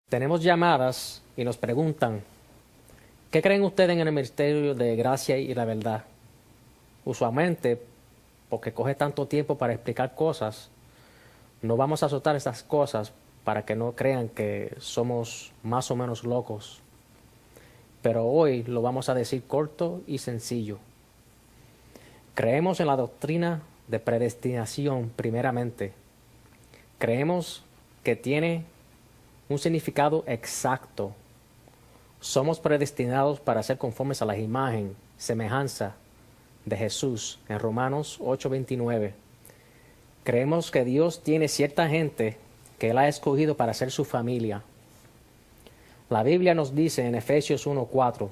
Tenemos llamadas y nos preguntan, ¿qué creen ustedes en el ministerio de gracia y la verdad? Usualmente, porque coge tanto tiempo para explicar cosas, no vamos a soltar estas cosas para que no crean que somos más o menos locos. Pero hoy lo vamos a decir corto y sencillo. Creemos en la doctrina de predestinación primeramente. Creemos que tiene un significado exacto. Somos predestinados para ser conformes a la imagen, semejanza de Jesús en Romanos 8:29. Creemos que Dios tiene cierta gente que Él ha escogido para ser su familia. La Biblia nos dice en Efesios 1:4,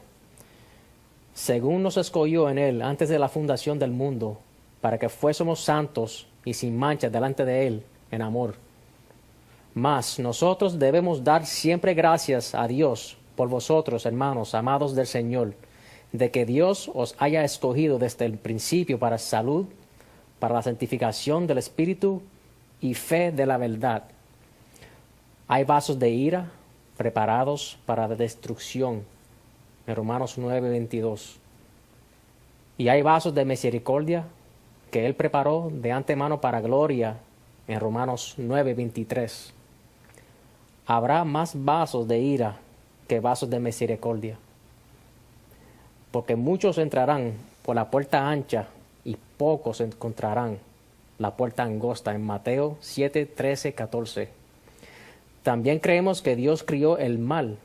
según nos escogió en Él antes de la fundación del mundo, para que fuésemos santos y sin mancha delante de Él en amor. Mas nosotros debemos dar siempre gracias a Dios por vosotros, hermanos, amados del Señor, de que Dios os haya escogido desde el principio para salud, para la santificación del Espíritu y fe de la verdad. Hay vasos de ira preparados para la destrucción, en Romanos 9:22. Y hay vasos de misericordia que Él preparó de antemano para gloria, en Romanos 9:23. Habrá más vasos de ira que vasos de misericordia, porque muchos entrarán por la puerta ancha y pocos encontrarán la puerta angosta, en Mateo 7:13-14. También creemos que Dios crió el mal.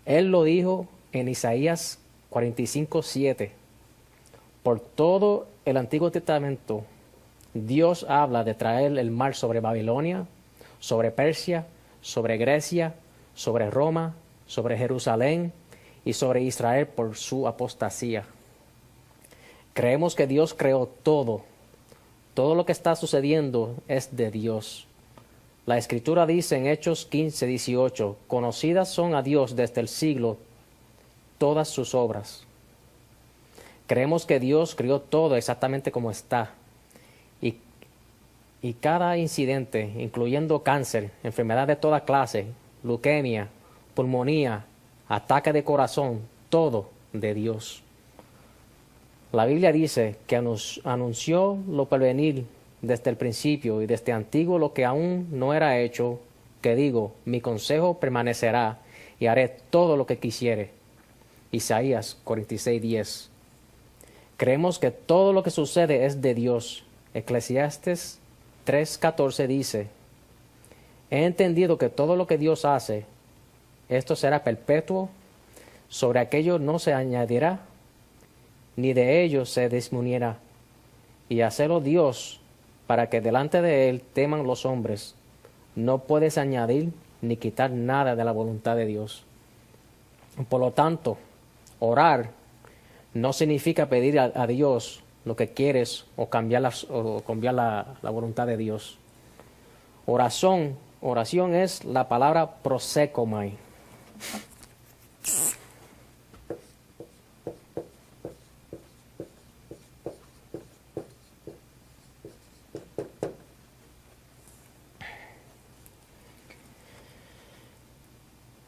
Él lo dijo en Isaías 45:7. Por todo el Antiguo Testamento, Dios habla de traer el mal sobre Babilonia, sobre Persia, sobre Grecia, sobre Roma, sobre Jerusalén y sobre Israel por su apostasía. Creemos que Dios creó todo. Todo lo que está sucediendo es de Dios. La Escritura dice en Hechos 15:18, conocidas son a Dios desde el siglo todas sus obras. Creemos que Dios creó todo exactamente como está. Y cada incidente, incluyendo cáncer, enfermedad de toda clase, leucemia, pulmonía, ataque de corazón, todo de Dios. La Biblia dice que anunció lo por venir desde el principio y desde antiguo lo que aún no era hecho, que digo, mi consejo permanecerá y haré todo lo que quisiere. Isaías 46:10. Creemos que todo lo que sucede es de Dios. Eclesiastes 3:14 dice, he entendido que todo lo que Dios hace, esto será perpetuo, sobre aquello no se añadirá, ni de ello se disminuirá, y hacerlo Dios, para que delante de Él teman los hombres. No puedes añadir ni quitar nada de la voluntad de Dios. Por lo tanto, orar no significa pedir a Dios lo que quieres o cambiar la voluntad de Dios. Oración es la palabra prosekomai.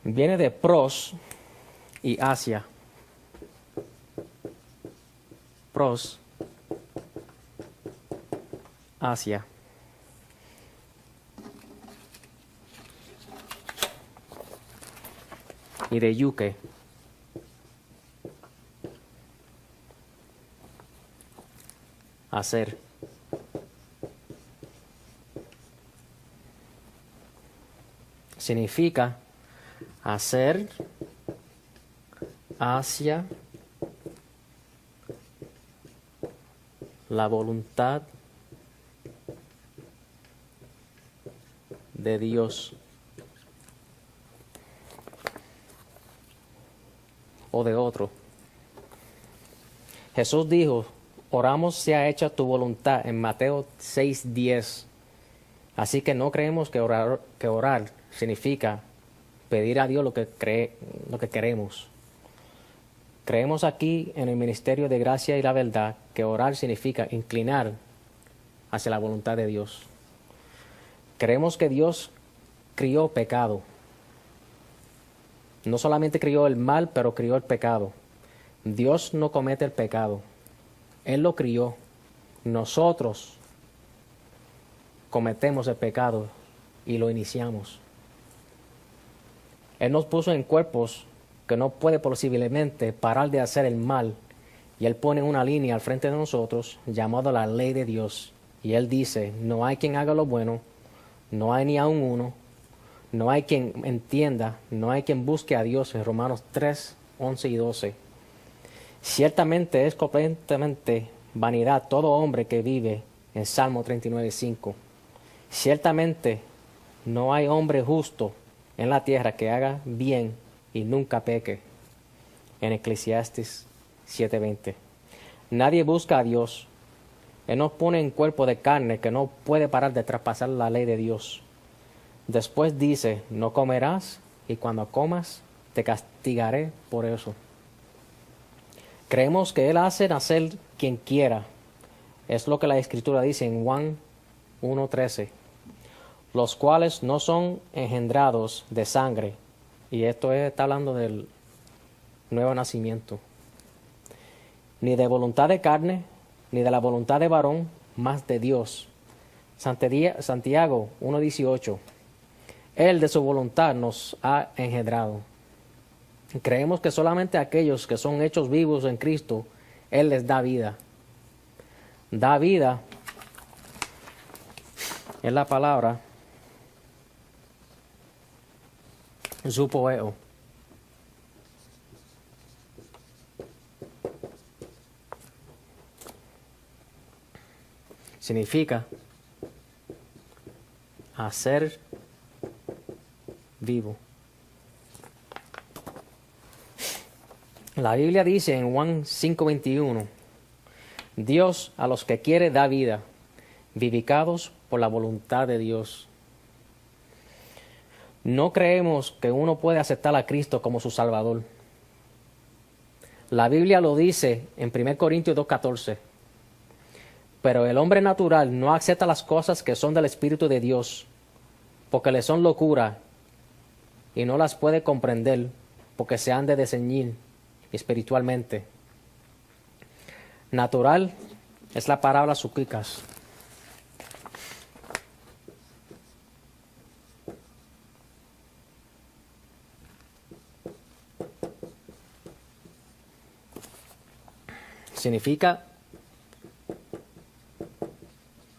Viene de pros y hacia. Pros, hacia. Y de yuke. Hacer. Significa hacer hacia la voluntad de Dios o de otro. Jesús dijo, oramos sea hecha tu voluntad en Mateo 6:10. Así que no creemos que orar significa pedir a Dios lo que queremos. Creemos aquí en el ministerio de gracia y la verdad que orar significa inclinar hacia la voluntad de Dios. Creemos que Dios crió pecado. No solamente crió el mal, pero crió el pecado. Dios no comete el pecado. Él lo crió. Nosotros cometemos el pecado y lo iniciamos. Él nos puso en cuerpos que no puede posiblemente parar de hacer el mal. Y Él pone una línea al frente de nosotros llamada la ley de Dios. Y Él dice, no hay quien haga lo bueno, no hay ni aun uno, no hay quien entienda, no hay quien busque a Dios en Romanos 3, 11 y 12. Ciertamente es completamente vanidad todo hombre que vive en Salmo 39, 5. Ciertamente no hay hombre justo en la tierra que haga bien y nunca peque. En Eclesiastes 7:20. Nadie busca a Dios. Él nos pone en cuerpo de carne que no puede parar de traspasar la ley de Dios. Después dice, no comerás y cuando comas te castigaré por eso. Creemos que Él hace nacer quien quiera. Es lo que la Escritura dice en Juan 1:13. Los cuales no son engendrados de sangre. Y esto está hablando del nuevo nacimiento. Ni de voluntad de carne, ni de la voluntad de varón, más de Dios. Santiago 1:18. Él de su voluntad nos ha engendrado. Creemos que solamente aquellos que son hechos vivos en Cristo, Él les da vida. Da vida es la palabra zupoeo. Significa hacer vivo. La Biblia dice en Juan 5:21, Dios a los que quiere da vida, vivificados por la voluntad de Dios. No creemos que uno puede aceptar a Cristo como su Salvador. La Biblia lo dice en 1 Corintios 2:14. Pero el hombre natural no acepta las cosas que son del Espíritu de Dios, porque le son locura, y no las puede comprender, porque se han de discernir espiritualmente. Natural es la palabra suquicas. Significa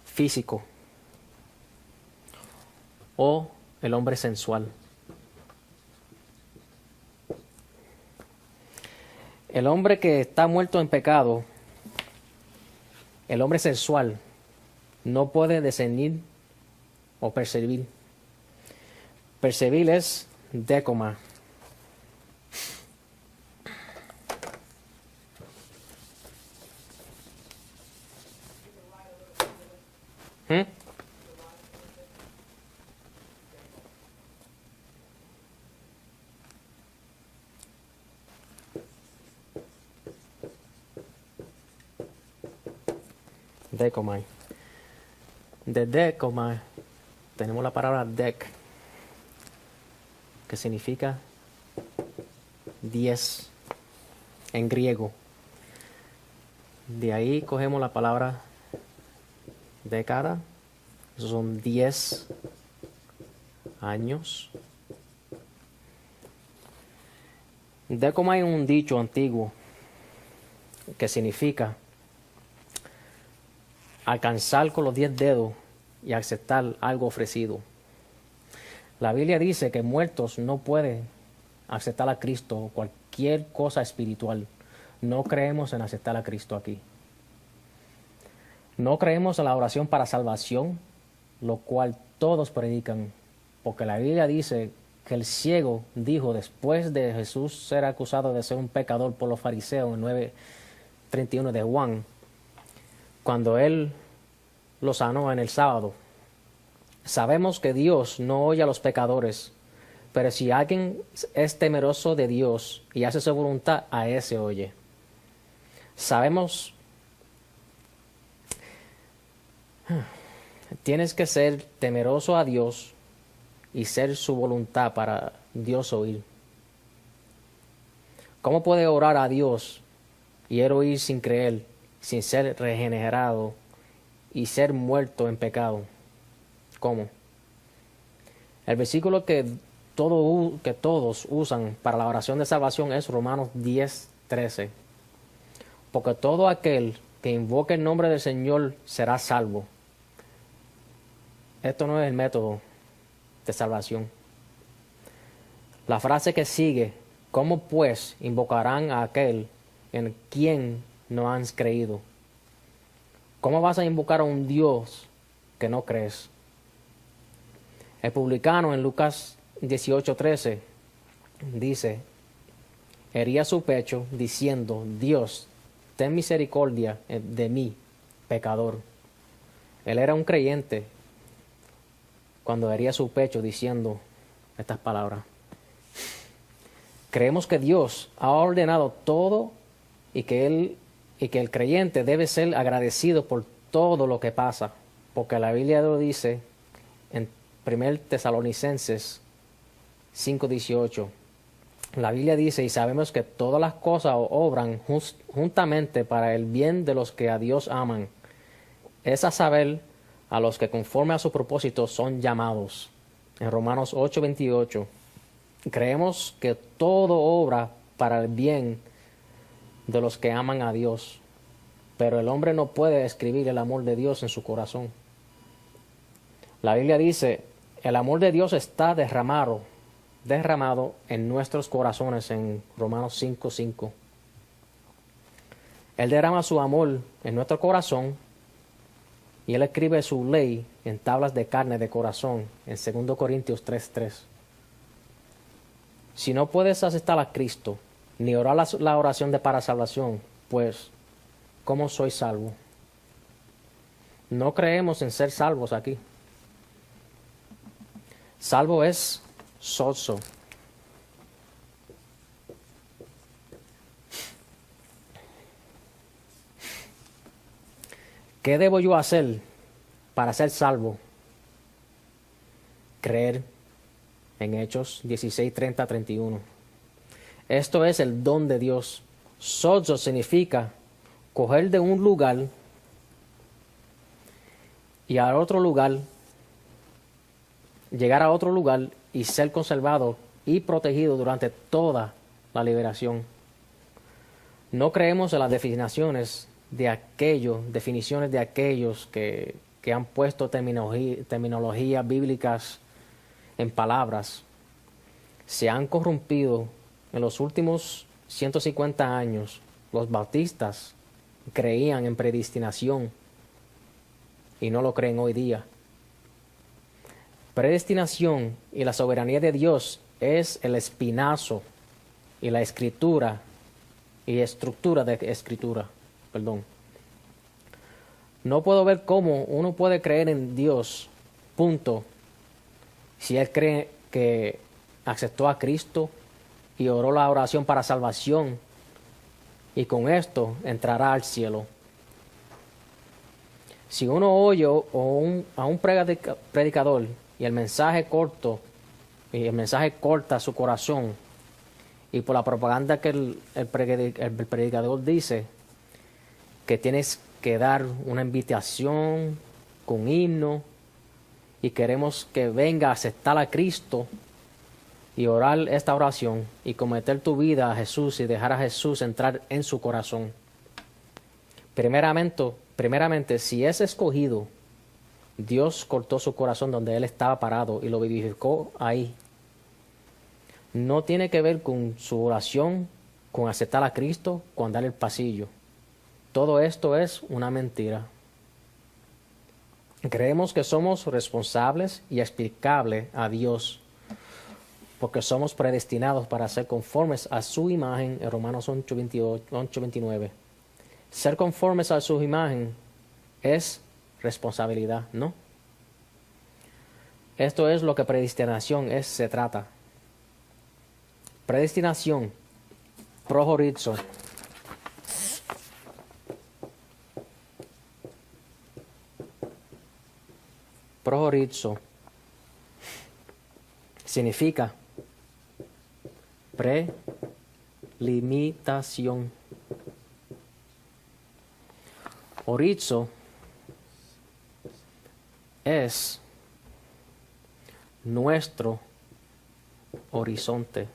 físico o el hombre sensual. El hombre que está muerto en pecado, el hombre sensual, no puede discernir o percibir. Percibir es décoma. Decomai. De decomai tenemos la palabra dec, que significa 10 en griego. De ahí cogemos la palabra década. Esos son 10 años. Decomai es un dicho antiguo que significa alcanzar con los 10 dedos y aceptar algo ofrecido. La Biblia dice que muertos no pueden aceptar a Cristo o cualquier cosa espiritual. No creemos en aceptar a Cristo aquí. No creemos en la oración para salvación, lo cual todos predican, porque la Biblia dice que el ciego dijo después de Jesús ser acusado de ser un pecador por los fariseos en 9:31 de Juan, cuando él lo sanó en el sábado. Sabemos que Dios no oye a los pecadores, pero si alguien es temeroso de Dios y hace su voluntad, a ese oye. Sabemos, tienes que ser temeroso a Dios y ser su voluntad para Dios oír. ¿Cómo puede orar a Dios y él oír sin creer, sin ser regenerado y ser muerto en pecado? ¿Cómo? El versículo que todos usan para la oración de salvación es Romanos 10:13. Porque todo aquel que invoque el nombre del Señor será salvo. Esto no es el método de salvación. La frase que sigue, ¿cómo pues invocarán a aquel en quien no han creído? ¿Cómo vas a invocar a un Dios que no crees? El publicano en Lucas 18:13 dice, hería su pecho diciendo, Dios, ten misericordia de mí, pecador. Él era un creyente cuando hería su pecho diciendo estas palabras. Creemos que Dios ha ordenado todo y que el creyente debe ser agradecido por todo lo que pasa, porque la Biblia lo dice en 1 Tesalonicenses 5:18. La Biblia dice, y sabemos que todas las cosas obran juntamente para el bien de los que a Dios aman. Es a saber, a los que conforme a su propósito son llamados. En Romanos 8:28. Creemos que todo obra para el bien de los que aman a Dios, pero el hombre no puede escribir el amor de Dios en su corazón. La Biblia dice, el amor de Dios está derramado en nuestros corazones en Romanos 5:5. Él derrama su amor en nuestro corazón y Él escribe su ley en tablas de carne de corazón en 2 Corintios 3:3. Si no puedes aceptar a Cristo, ni orar la oración de para salvación, pues, ¿cómo soy salvo? No creemos en ser salvos aquí. Salvo es sozo. ¿Qué debo yo hacer para ser salvo? Creer en Hechos 16:30-31. Esto es el don de Dios. Sozo significa coger de un lugar y a otro lugar, llegar a otro lugar y ser conservado y protegido durante toda la liberación. No creemos en las definiciones de aquellos que han puesto terminologías bíblicas en palabras. Se han corrompido en los últimos 150 años. Los bautistas creían en predestinación y no lo creen hoy día. Predestinación y la soberanía de Dios es el espinazo y la escritura y estructura de escritura. No puedo ver cómo uno puede creer en Dios, punto, si él cree que aceptó a Cristo y oró la oración para salvación y con esto entrará al cielo. Si uno oye a un predicador y el mensaje corta su corazón y por la propaganda que el predicador dice que tienes que dar una invitación con himno y queremos que venga a aceptar a Cristo y orar esta oración y cometer tu vida a Jesús y dejar a Jesús entrar en su corazón. Primeramente, si es escogido, Dios cortó su corazón donde él estaba parado y lo vivificó ahí. No tiene que ver con su oración, con aceptar a Cristo, con andar el pasillo. Todo esto es una mentira. Creemos que somos responsables y explicables a Dios porque somos predestinados para ser conformes a su imagen en Romanos 8:29. Ser conformes a su imagen es responsabilidad, ¿no? Esto es lo que predestinación se trata. Predestinación, prohorizo. Prohorizo significa limitación. Horizo es nuestro horizonte.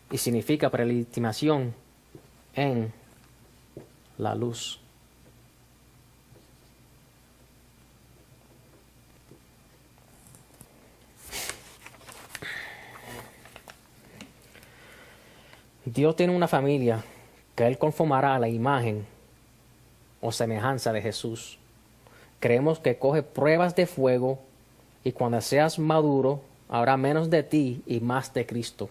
Y significa prelegitimación en la luz. Dios tiene una familia que Él conformará a la imagen o semejanza de Jesús. Creemos que coge pruebas de fuego y cuando seas maduro habrá menos de ti y más de Cristo.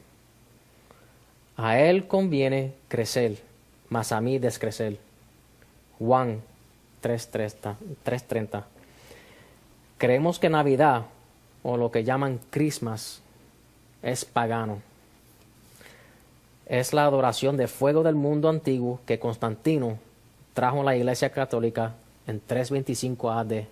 A Él conviene crecer, mas a mí descrecer. Juan 3:30. Creemos que Navidad, o lo que llaman Christmas, es pagano. Es la adoración de fuego del mundo antiguo que Constantino trajo a la Iglesia Católica en 325 AD.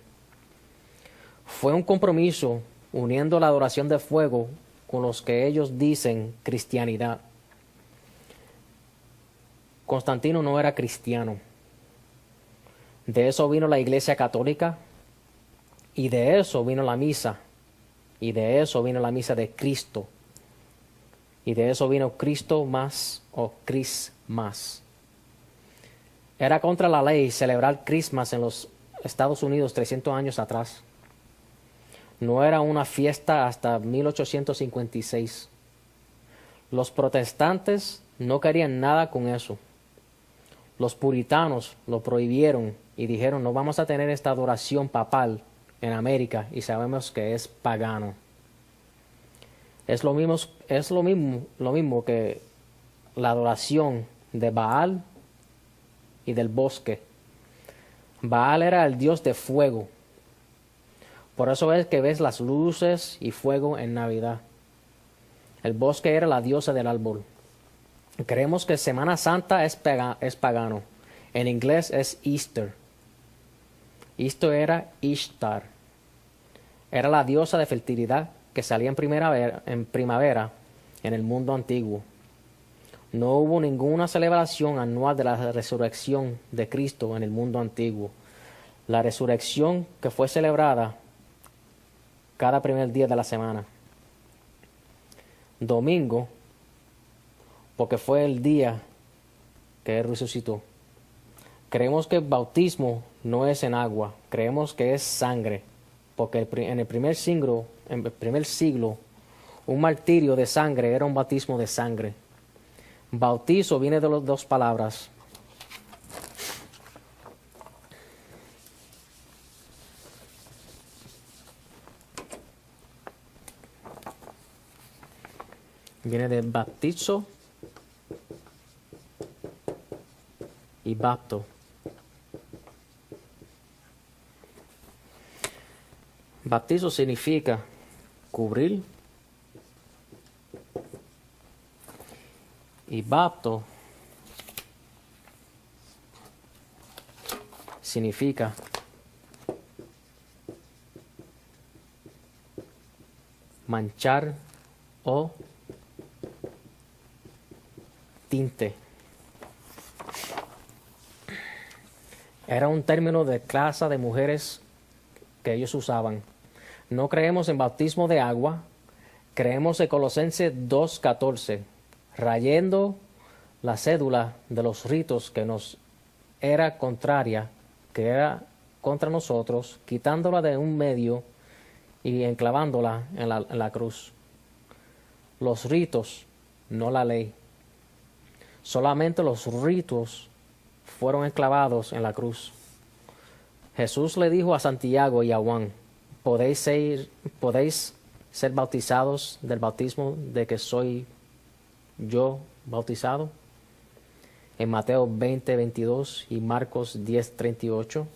Fue un compromiso uniendo la adoración de fuego con los que ellos dicen cristianidad. Constantino no era cristiano. De eso vino la Iglesia Católica y de eso vino la misa y de eso vino la misa de Cristo y de eso vino Cristo más o Christmas. Era contra la ley celebrar Christmas en los Estados Unidos 300 años atrás. No era una fiesta hasta 1856. Los protestantes no querían nada con eso. Los puritanos lo prohibieron y dijeron no vamos a tener esta adoración papal en América y sabemos que es pagano. Es lo mismo que la adoración de Baal y del bosque. Baal era el dios de fuego. Por eso es que ves las luces y fuego en Navidad. El bosque era la diosa del árbol. Creemos que Semana Santa es pagano. En inglés es Easter. Esto era Ishtar. Era la diosa de fertilidad que salía en primavera en el mundo antiguo. No hubo ninguna celebración anual de la resurrección de Cristo en el mundo antiguo. La resurrección que fue celebrada cada primer día de la semana. Domingo, porque fue el día que Él resucitó. Creemos que el bautismo no es en agua, creemos que es sangre, porque en el primer siglo, un martirio de sangre era un bautismo de sangre. Bautizo viene de las dos palabras. Viene de baptizo y bapto. Baptizo significa cubrir y bapto significa manchar o tinte. Era un término de clase de mujeres que ellos usaban. No creemos en bautismo de agua, creemos en Colosenses 2:14, rayendo la cédula de los ritos que nos era contraria, que era contra nosotros, quitándola de un medio y enclavándola en la cruz. Los ritos, no la ley. Solamente los ritos fueron enclavados en la cruz. Jesús le dijo a Santiago y a Juan, ¿podéis ser bautizados del bautismo de que soy yo bautizado? En Mateo 20:22 y Marcos 10:38.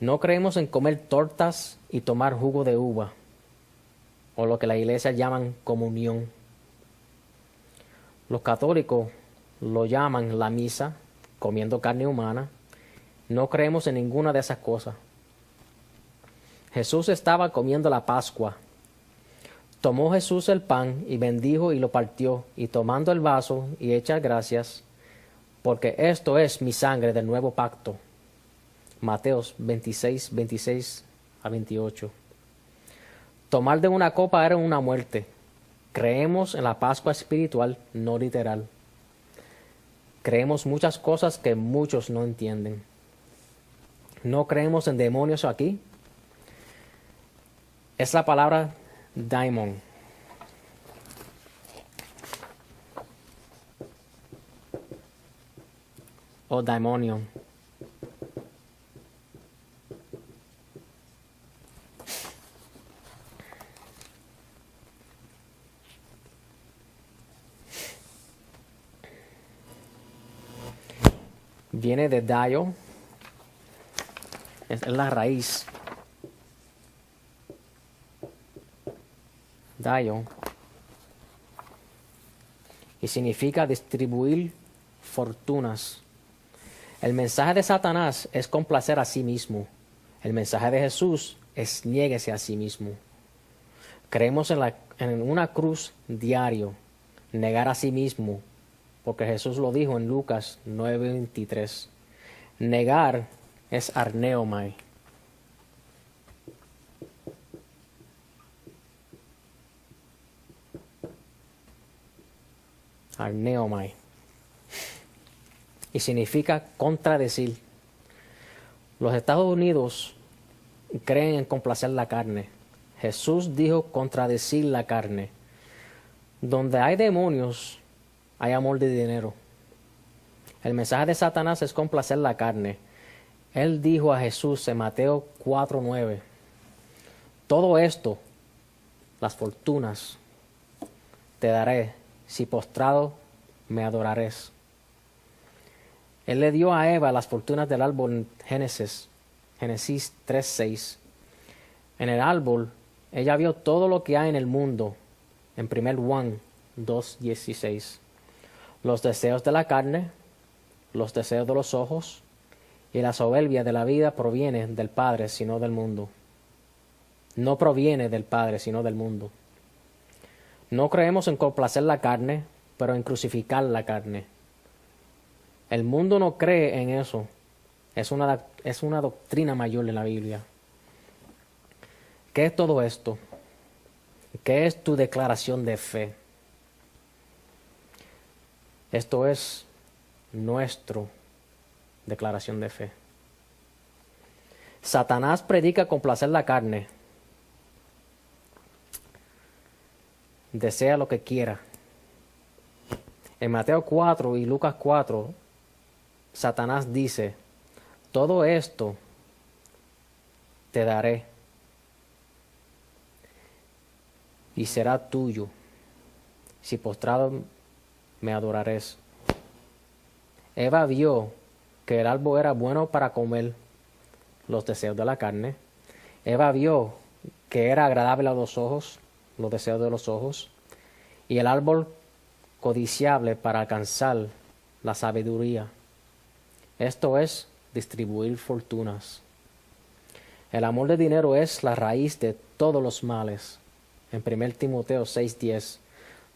No creemos en comer tortas y tomar jugo de uva, o lo que la iglesia llaman comunión. Los católicos lo llaman la misa, comiendo carne humana. No creemos en ninguna de esas cosas. Jesús estaba comiendo la Pascua Tomó Jesús el pan y bendijo y lo partió, y tomando el vaso y hecha gracias, porque esto es mi sangre del nuevo pacto. Mateos 26, 26 a 28. Tomar de una copa era una muerte. Creemos en la Pascua espiritual, no literal. Creemos muchas cosas que muchos no entienden. No creemos en demonios aquí. Es la palabra daimon. O daimonion. Viene de daio. Es la raíz. Daio. Y significa distribuir fortunas. El mensaje de Satanás es complacer a sí mismo. El mensaje de Jesús es niéguese a sí mismo. Creemos en una cruz diario, negar a sí mismo, porque Jesús lo dijo en Lucas 9:23. Negar es arneomai. Arneomai. Y significa contradecir. Los Estados Unidos creen en complacer la carne. Jesús dijo contradecir la carne. Donde hay demonios, hay amor de dinero. El mensaje de Satanás es complacer la carne. Él dijo a Jesús en Mateo 4:9, todo esto, las fortunas, te daré si postrado me adorarás. Él le dio a Eva las fortunas del árbol en Génesis 3:6. En el árbol, ella vio todo lo que hay en el mundo. En 1 Juan 2:16. Los deseos de la carne, los deseos de los ojos y la soberbia de la vida provienen del Padre, sino del mundo. No proviene del Padre, sino del mundo. No creemos en complacer la carne, pero en crucificar la carne. El mundo no cree en eso. Es una doctrina mayor en la Biblia. ¿Qué es todo esto? ¿Qué es tu declaración de fe? Esto es nuestra declaración de fe. Satanás predica complacer la carne. Desea lo que quiera. En Mateo 4 y Lucas 4, Satanás dice, todo esto te daré y será tuyo, si postrado me adorarás. Eva vio que el árbol era bueno para comer, los deseos de la carne. Eva vio que era agradable a los ojos, los deseos de los ojos, y el árbol codiciable para alcanzar la sabiduría. Esto es distribuir fortunas. El amor de dinero es la raíz de todos los males. En 1 Timoteo 6:10.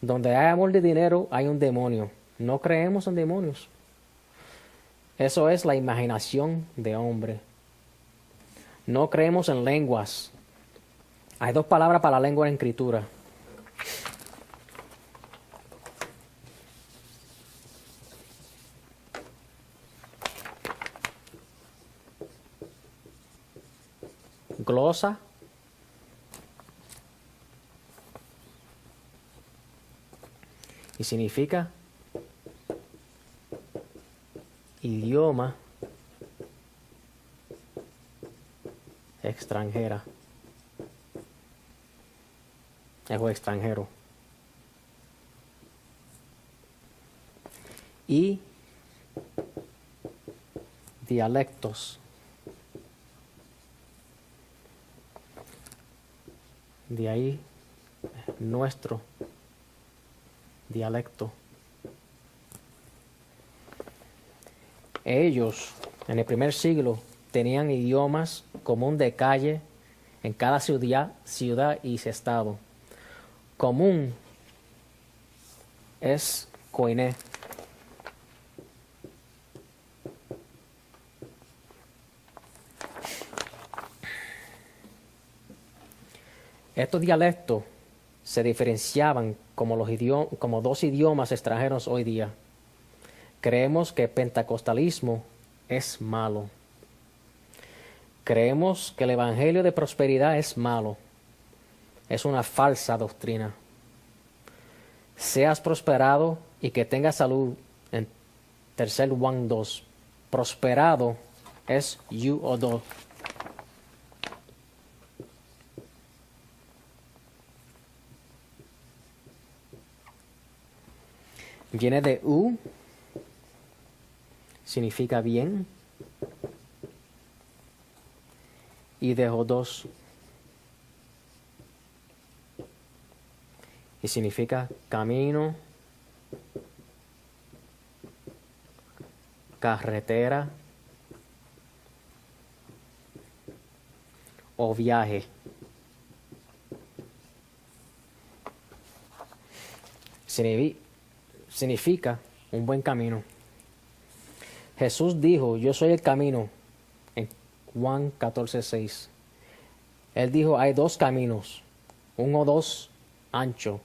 Donde hay amor de dinero hay un demonio. No creemos en demonios. Eso es la imaginación de hombre. No creemos en lenguas. Hay dos palabras para la lengua en escritura. Glosa y significa idioma extranjera. Es extranjero. Y dialectos. De ahí nuestro dialecto. Ellos, en el primer siglo, tenían idiomas común de calle en cada ciudad y estado. común es koiné. Estos dialectos se diferenciaban como dos idiomas extranjeros hoy día. Creemos que el pentecostalismo es malo. Creemos que el evangelio de prosperidad es malo. Es una falsa doctrina. Seas prosperado y que tengas salud. En 3 Juan 2. Prosperado es yu-odo. Viene de u, significa bien, y de hodos, y significa camino, carretera o viaje. Significa un buen camino. Jesús dijo, yo soy el camino, en Juan 14:6. Él dijo, hay dos caminos, un o dos ancho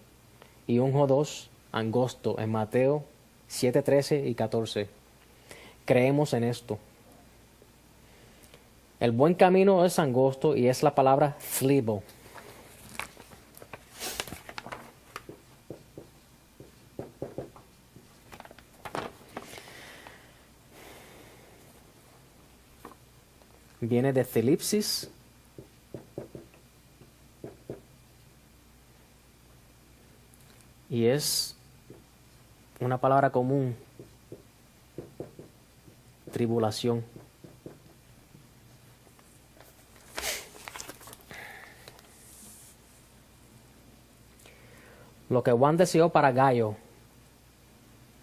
y un o dos angosto, en Mateo 7:13 y 14. Creemos en esto. El buen camino es angosto y es la palabra flibo. Viene de Filipsis. Y es una palabra común. Tribulación. Lo que Juan deseó para Gallo,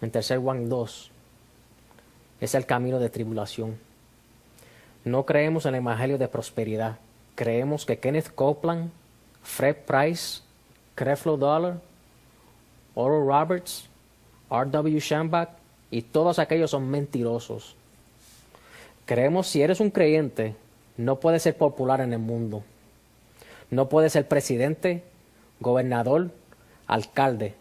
en 3 Juan 2, es el camino de tribulación. No creemos en el evangelio de prosperidad. Creemos que Kenneth Copeland, Fred Price, Creflo Dollar, Oral Roberts, R.W. Schambach y todos aquellos son mentirosos. Creemos si eres un creyente, no puedes ser popular en el mundo. No puedes ser presidente, gobernador, alcalde.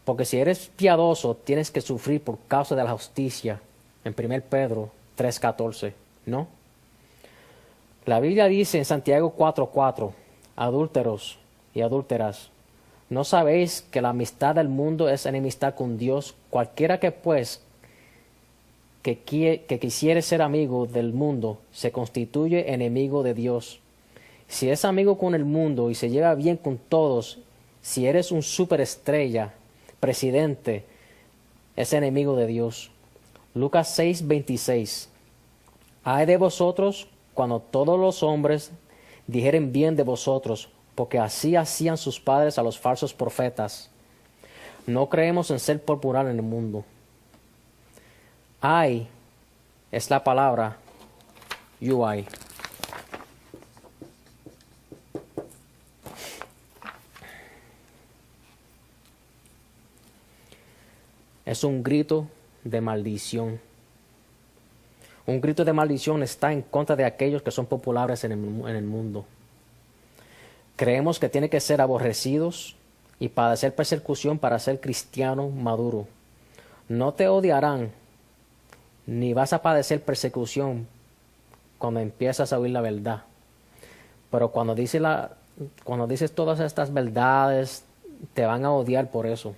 Porque si eres piadoso, tienes que sufrir por causa de la justicia. En 1 Pedro 3:14, ¿no? La Biblia dice en Santiago 4:4, adúlteros y adúlteras, ¿no sabéis que la amistad del mundo es enemistad con Dios? Cualquiera que pues que quisiere ser amigo del mundo, se constituye enemigo de Dios. Si es amigo con el mundo y se lleva bien con todos, si eres un superestrella, presidente, es enemigo de Dios. Lucas 6:26. Ay de vosotros cuando todos los hombres dijeren bien de vosotros, porque así hacían sus padres a los falsos profetas. No creemos en ser popular en el mundo. Ay es la palabra UI. Es un grito de maldición. Un grito de maldición está en contra de aquellos que son populares en el mundo. Creemos que tienen que ser aborrecidos y padecer persecución para ser cristiano maduro. No te odiarán, ni vas a padecer persecución cuando empiezas a oír la verdad. Pero cuando dices todas estas verdades, te van a odiar por eso.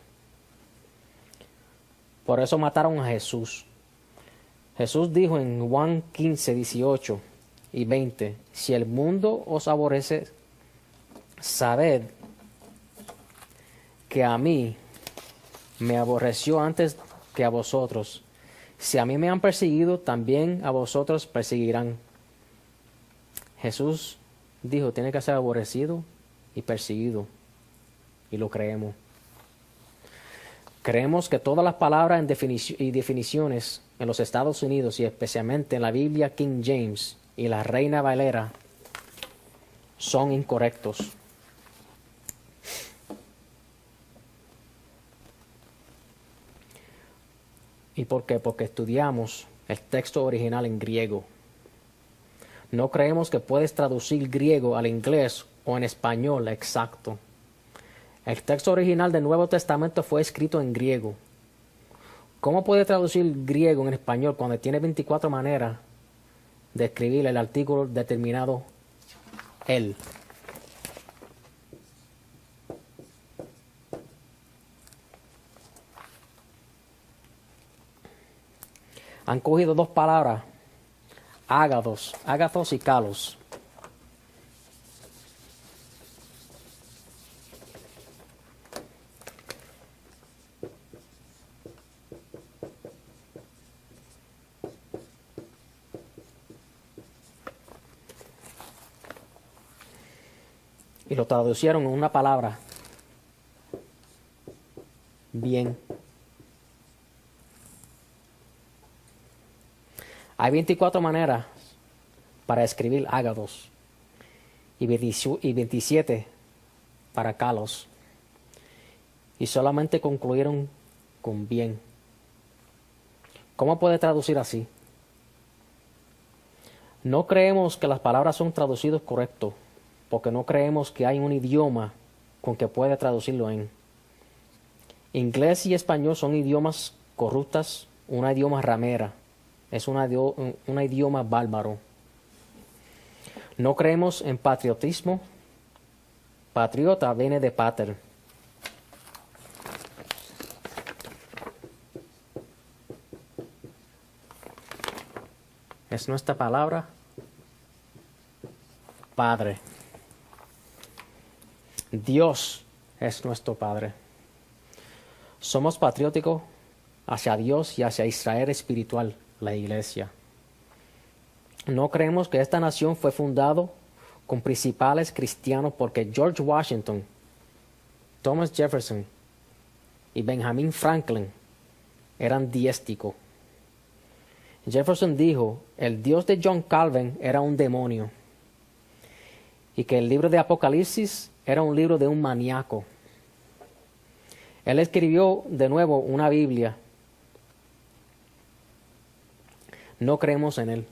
Por eso mataron a Jesús. Jesús dijo en Juan 15:18 y 20, si el mundo os aborrece, sabed que a mí me aborreció antes que a vosotros. Si a mí me han perseguido, también a vosotros perseguirán. Jesús dijo, tiene que ser aborrecido y perseguido. Y lo creemos. Creemos que todas las palabras y definiciones en los Estados Unidos y especialmente en la Biblia King James y la Reina Valera son incorrectos. ¿Y por qué? Porque estudiamos el texto original en griego. No creemos que puedes traducir griego al inglés o en español exacto. El texto original del Nuevo Testamento fue escrito en griego. ¿Cómo puede traducir griego en español cuando tiene 24 maneras de escribir el artículo determinado él? Han cogido dos palabras, ágathos y kalos. Y lo traducieron en una palabra, bien. Hay 24 maneras para escribir ágathos y 27 para kalos. Y solamente concluyeron con bien. ¿Cómo puede traducir así? No creemos que las palabras son traducidas correcto, porque no creemos que hay un idioma con que pueda traducirlo en. Inglés y español son idiomas corruptas, un idioma ramera, es un idioma bárbaro. No creemos en patriotismo. Patriota viene de pater. Es nuestra palabra, Padre. Dios es nuestro Padre. Somos patrióticos hacia Dios y hacia Israel espiritual, la Iglesia. No creemos que esta nación fue fundada con principales cristianos porque George Washington, Thomas Jefferson y Benjamin Franklin eran diésticos. Jefferson dijo, el Dios de John Calvin era un demonio y que el libro de Apocalipsis era un libro de un maníaco. Él escribió de nuevo una Biblia. No creemos en él.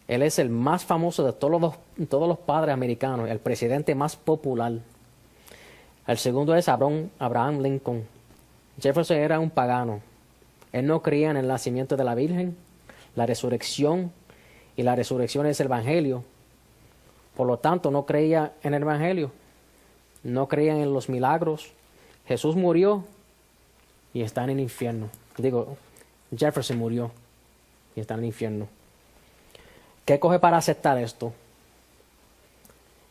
Él es el más famoso de todos los padres americanos, el presidente más popular. El segundo es Abraham Lincoln. Jefferson era un pagano. Él no creía en el nacimiento de la Virgen, la resurrección, y la resurrección es el Evangelio. Por lo tanto, no creía en el Evangelio. No creía en los milagros. Jesús murió y está en el infierno. Jefferson murió y está en el infierno. ¿Qué coge para aceptar esto?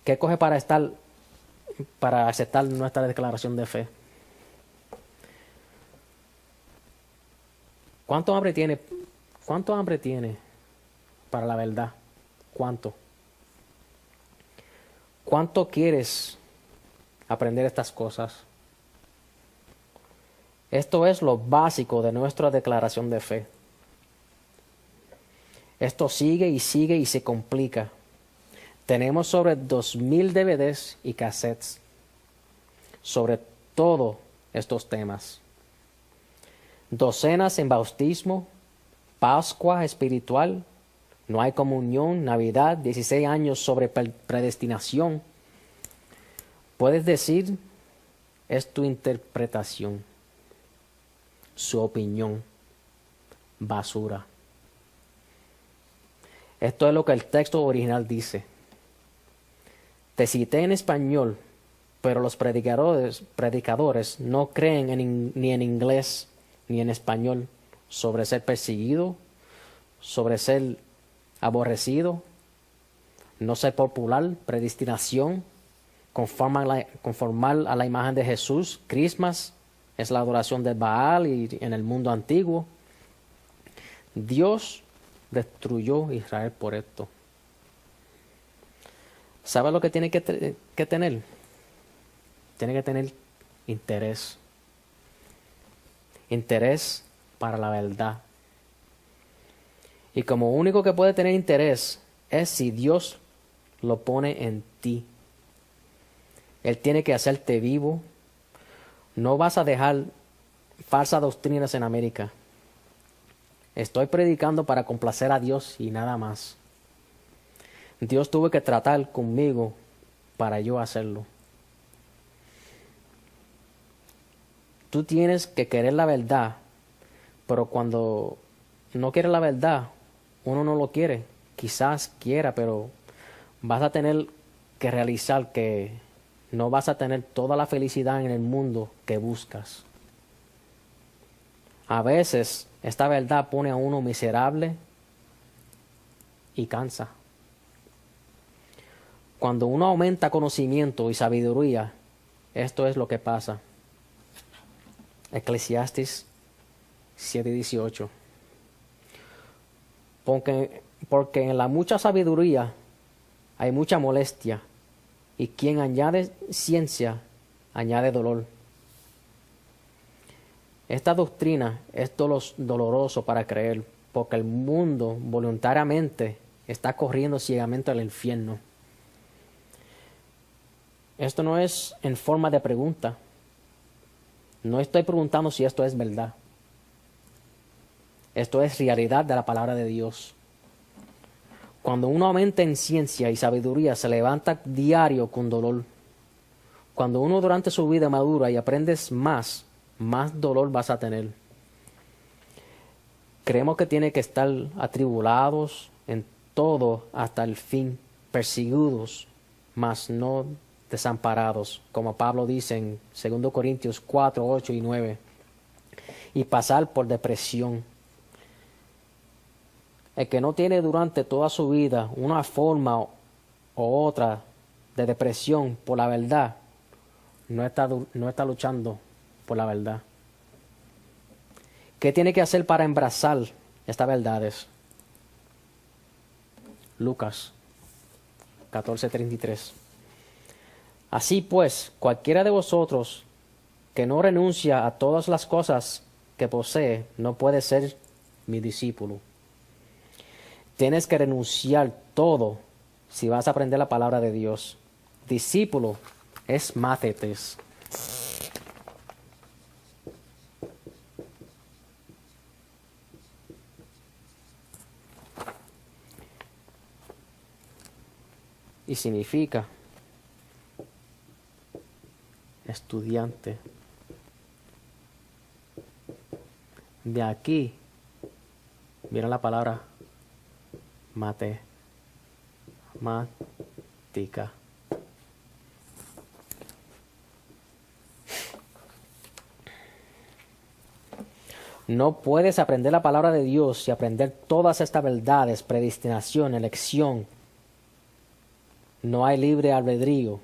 ¿Qué coge para aceptar nuestra declaración de fe? ¿Cuánto hambre tiene para la verdad? ¿Cuánto? ¿Cuánto quieres aprender estas cosas? Esto es lo básico de nuestra declaración de fe. Esto sigue y se complica. Tenemos sobre 2,000 DVDs y cassettes sobre todos estos temas. Docenas en bautismo, Pascua espiritual, no hay comunión, Navidad, 16 años sobre predestinación. Puedes decir, es tu interpretación, su opinión, basura. Esto es lo que el texto original dice. Te cité en español, pero los predicadores no creen ni en inglés ni en español sobre ser perseguido, sobre ser aborrecido, no ser popular, predestinación, conformar a la imagen de Jesús. Christmas es la adoración del Baal y en el mundo antiguo. Dios destruyó a Israel por esto. ¿Sabe lo que tiene que tener? Tiene que tener interés. Interés para la verdad. Y como único que puede tener interés es si Dios lo pone en ti. Él tiene que hacerte vivo. No vas a dejar falsas doctrinas en América. Estoy predicando para complacer a Dios y nada más. Dios tuvo que tratar conmigo para yo hacerlo. Tú tienes que querer la verdad, pero cuando no quieres la verdad, uno no lo quiere. Quizás quiera, pero vas a tener que realizar que no vas a tener toda la felicidad en el mundo que buscas. A veces esta verdad pone a uno miserable y cansa. Cuando uno aumenta conocimiento y sabiduría, esto es lo que pasa. Eclesiastes 7:18. Porque en la mucha sabiduría hay mucha molestia, y quien añade ciencia, añade dolor. Esta doctrina es doloroso para creer, porque el mundo voluntariamente está corriendo ciegamente al infierno. Esto no es en forma de pregunta. No estoy preguntando si esto es verdad. Esto es realidad de la palabra de Dios. Cuando uno aumenta en ciencia y sabiduría, se levanta diario con dolor. Cuando uno durante su vida madura y aprendes más dolor vas a tener. Creemos que tiene que estar atribulados en todo hasta el fin, perseguidos, mas no desamparados, como Pablo dice en 2 Corintios 4, 8 y 9, y pasar por depresión. El que no tiene durante toda su vida una forma o otra de depresión por la verdad, no está luchando por la verdad. ¿Qué tiene que hacer para abrazar estas verdades? Lucas 14:33. Así pues, cualquiera de vosotros que no renuncia a todas las cosas que posee, no puede ser mi discípulo. Tienes que renunciar todo si vas a aprender la palabra de Dios. Discípulo es máthetes. Y significa estudiante. De aquí, mira la palabra matemática. No puedes aprender la palabra de Dios y aprender todas estas verdades, predestinación, elección. No hay libre albedrío.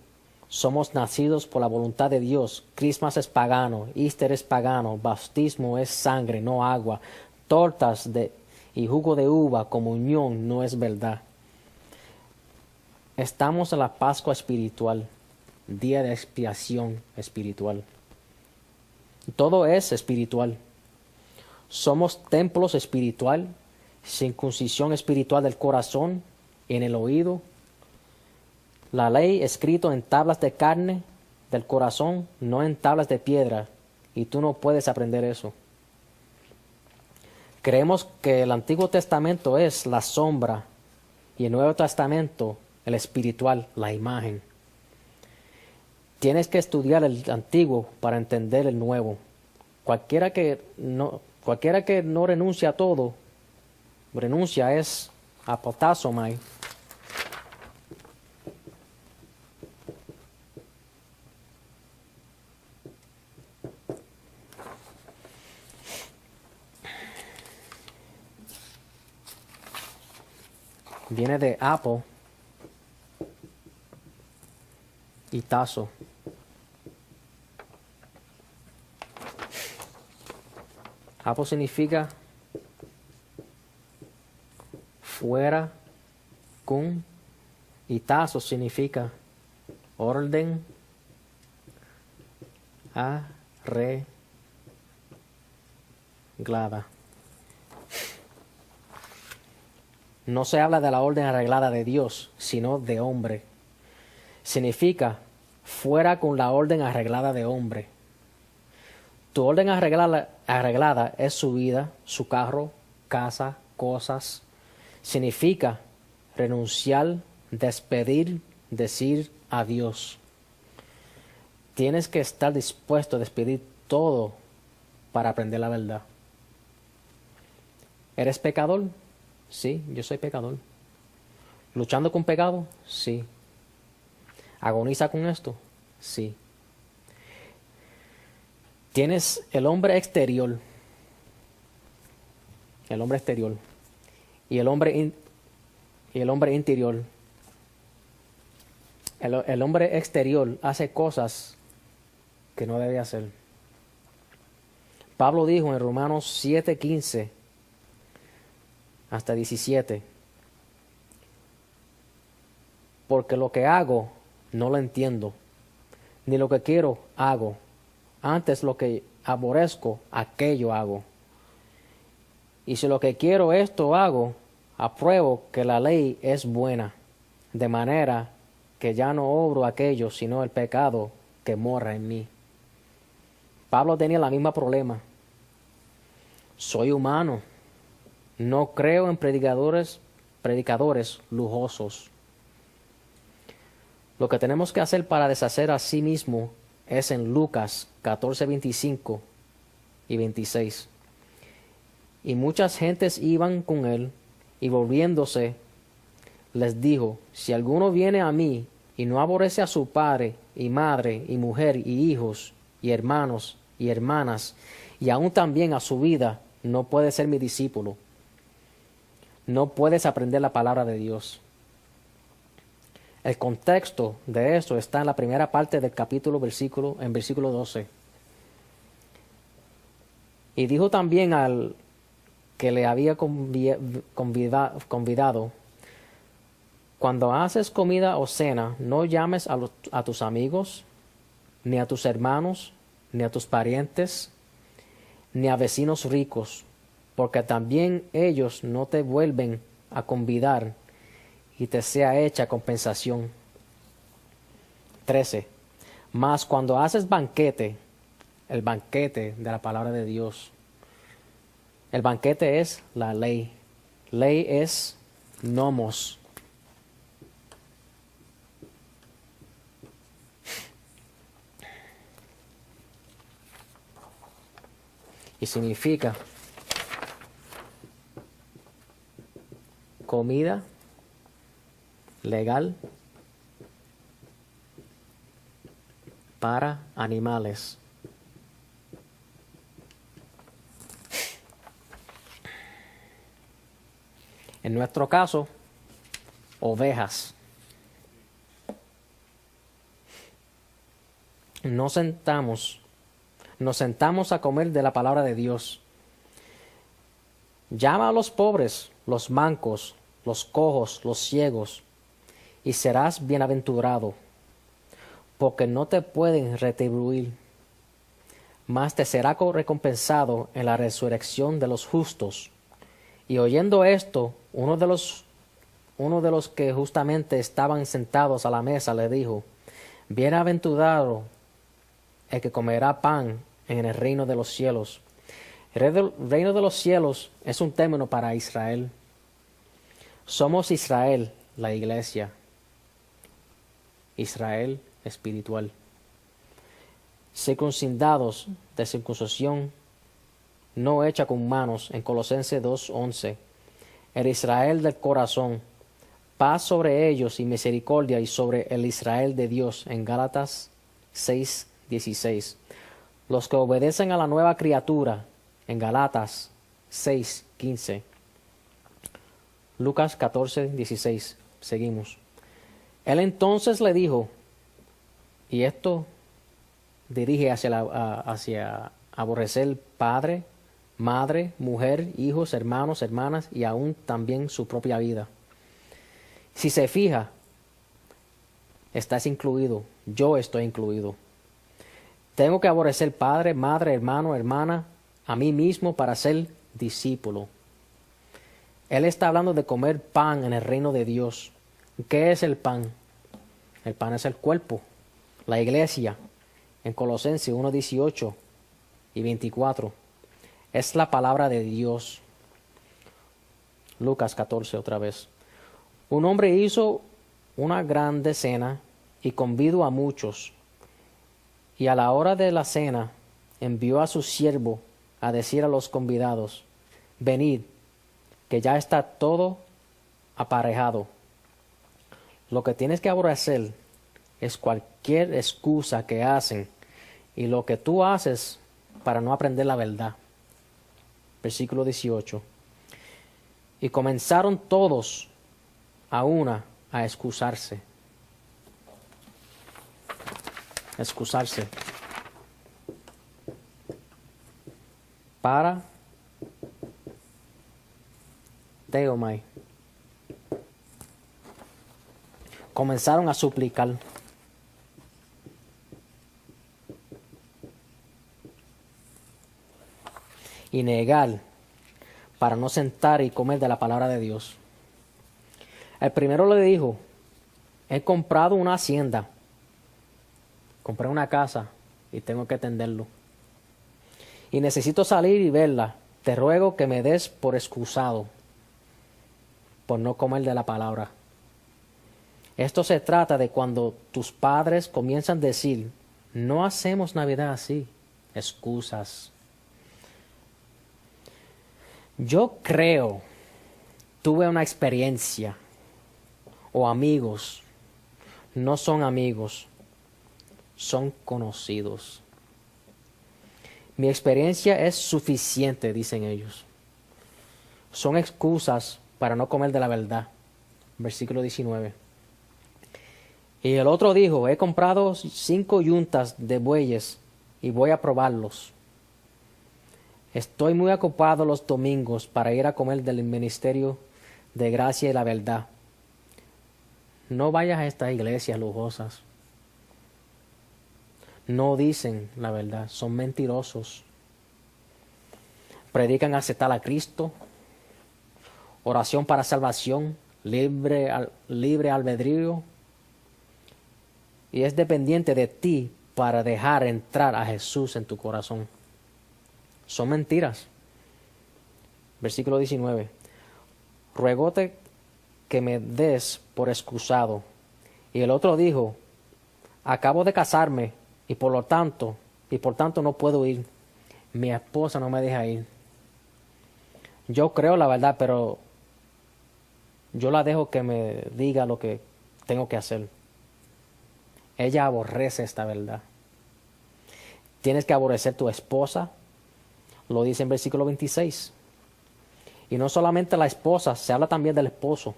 Somos nacidos por la voluntad de Dios. Christmas es pagano, Easter es pagano, bautismo es sangre, no agua. Tortas y jugo de uva, comunión, no es verdad. Estamos en la Pascua espiritual, día de expiación espiritual. Todo es espiritual. Somos templos espiritual, circuncisión espiritual del corazón, en el oído. La ley escrito en tablas de carne del corazón, no en tablas de piedra, y tú no puedes aprender eso. Creemos que el Antiguo Testamento es la sombra y el Nuevo Testamento el espiritual, la imagen. Tienes que estudiar el Antiguo para entender el Nuevo. Cualquiera que no renuncia a todo, renuncia es apotazomai. Viene de apo y tazo. Apo significa fuera, cum, y tazo significa orden, arreglada. No se habla de la orden arreglada de Dios, sino de hombre. Significa fuera con la orden arreglada de hombre. Tu orden arreglada es su vida, su carro, casa, cosas. Significa renunciar, despedir, decir adiós. Tienes que estar dispuesto a despedir todo para aprender la verdad. ¿Eres pecador? Sí, yo soy pecador. ¿Luchando con pecado? Sí. ¿Agoniza con esto? Sí. Tienes el hombre exterior. El hombre exterior. Y el hombre interior. El hombre exterior hace cosas que no debe hacer. Pablo dijo en Romanos 7:15 hasta 17, porque lo que hago no lo entiendo, ni lo que quiero hago, antes lo que aborrezco, aquello hago. Y si lo que quiero esto hago, apruebo que la ley es buena, de manera que ya no obro aquello, sino el pecado que mora en mí. Pablo tenía el mismo problema. Soy humano. No creo en predicadores lujosos. Lo que tenemos que hacer para deshacer a sí mismo es en Lucas 14:25 y 26. Y muchas gentes iban con él, y volviéndose, les dijo: si alguno viene a mí y no aborrece a su padre y madre y mujer y hijos y hermanos y hermanas, y aun también a su vida, no puede ser mi discípulo. No puedes aprender la palabra de Dios. El contexto de esto está en la primera parte del capítulo, en versículo 12. Y dijo también al que le había convidado: cuando haces comida o cena, no llames a tus amigos, ni a tus hermanos, ni a tus parientes, ni a vecinos ricos, porque también ellos no te vuelven a convidar y te sea hecha compensación. 13. Mas cuando haces banquete, el banquete de la palabra de Dios, el banquete es la ley. Ley es nomos. Y significa comida legal para animales. En nuestro caso, ovejas. Nos sentamos a comer de la palabra de Dios. Llama a los pobres, los mancos, los cojos, los ciegos, y serás bienaventurado, porque no te pueden retribuir, mas te será recompensado en la resurrección de los justos. Y oyendo esto, uno de los que justamente estaban sentados a la mesa le dijo: bienaventurado el que comerá pan en el reino de los cielos. El reino de los cielos es un término para Israel. Somos Israel, la iglesia. Israel espiritual. Circuncidados de circuncisión no hecha con manos, en Colosenses 2:11. El Israel del corazón, paz sobre ellos y misericordia y sobre el Israel de Dios, en Gálatas 6:16. Los que obedecen a la nueva criatura, en Gálatas 6:15. Lucas 14:16. Seguimos. Él entonces le dijo, y esto dirige hacia aborrecer padre, madre, mujer, hijos, hermanos, hermanas y aún también su propia vida. Si se fija, estás incluido, yo estoy incluido. Tengo que aborrecer padre, madre, hermano, hermana, a mí mismo para ser discípulo. Él está hablando de comer pan en el reino de Dios. ¿Qué es el pan? El pan es el cuerpo, la iglesia, en Colosenses 1:18 y 24. Es la palabra de Dios. Lucas 14 otra vez. Un hombre hizo una grande cena y convidó a muchos. Y a la hora de la cena envió a su siervo a decir a los convidados: venid, que ya está todo aparejado. Lo que tienes que aborrecer es cualquier excusa que hacen y lo que tú haces para no aprender la verdad. Versículo 18. Y comenzaron todos a una a excusarse. Excusarse. Para Teomai. Comenzaron a suplicar. Y negar para no sentar y comer de la palabra de Dios. El primero le dijo: he comprado una hacienda, compré una casa y tengo que atenderlo. Y necesito salir y verla. Te ruego que me des por excusado por no comer de la palabra. Esto se trata de cuando tus padres comienzan a decir: no hacemos Navidad así. Excusas. Yo creo, tuve una experiencia, o amigos, no son amigos, son conocidos. Mi experiencia es suficiente, dicen ellos. Son excusas para no comer de la verdad. Versículo 19. Y el otro dijo: he comprado 5 yuntas de bueyes y voy a probarlos. Estoy muy ocupado los domingos para ir a comer del ministerio de gracia y la verdad. No vayas a estas iglesias lujosas. No dicen la verdad, son mentirosos. Predican aceptar a Cristo, oración para salvación, libre albedrío. Y es dependiente de ti para dejar entrar a Jesús en tu corazón. Son mentiras. Versículo 19. Ruégate que me des por excusado. Y el otro dijo: acabo de casarme y por tanto no puedo ir. Mi esposa no me deja ir. Yo creo la verdad, pero yo la dejo que me diga lo que tengo que hacer. Ella aborrece esta verdad. Tienes que aborrecer tu esposa. Lo dice en versículo 26. Y no solamente la esposa, se habla también del esposo.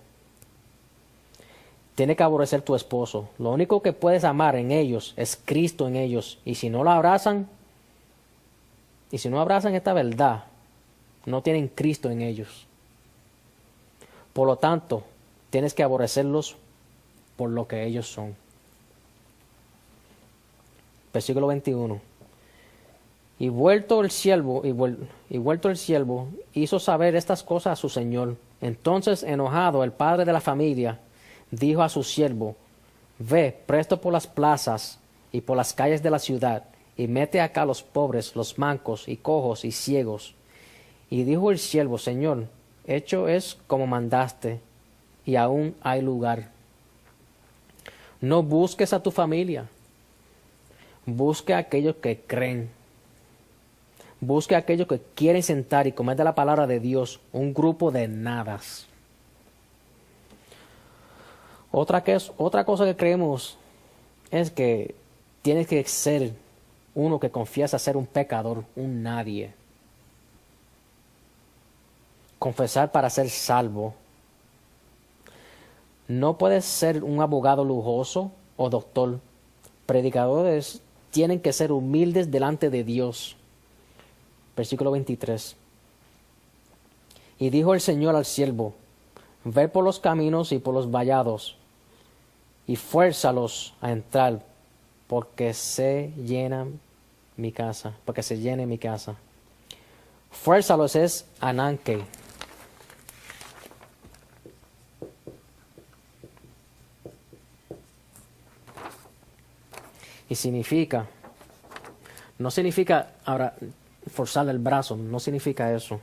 Tienes que aborrecer tu esposo. Lo único que puedes amar en ellos es Cristo en ellos. Y si no lo abrazan, esta verdad, no tienen Cristo en ellos. Por lo tanto, tienes que aborrecerlos por lo que ellos son. Versículo 21. Y vuelto el siervo, hizo saber estas cosas a su señor. Entonces, enojado, el padre de la familia dijo a su siervo: ve presto por las plazas y por las calles de la ciudad, y mete acá a los pobres, los mancos y cojos y ciegos. Y dijo el siervo: Señor, hecho es como mandaste, y aún hay lugar. No busques a tu familia, busque a aquellos que creen. Busque a aquellos que quieren sentar y comer de la palabra de Dios, un grupo de nadas. Otra cosa que creemos es que tienes que ser uno que confiesa ser un pecador, un nadie. Confesar para ser salvo. No puedes ser un abogado lujoso o doctor. Predicadores tienen que ser humildes delante de Dios. Versículo 23. Y dijo el Señor al siervo: ve por los caminos y por los vallados, y fuérzalos a entrar, porque se llene mi casa. Fuérzalos es ananke. Y no significa, ahora, forzar el brazo, no significa eso.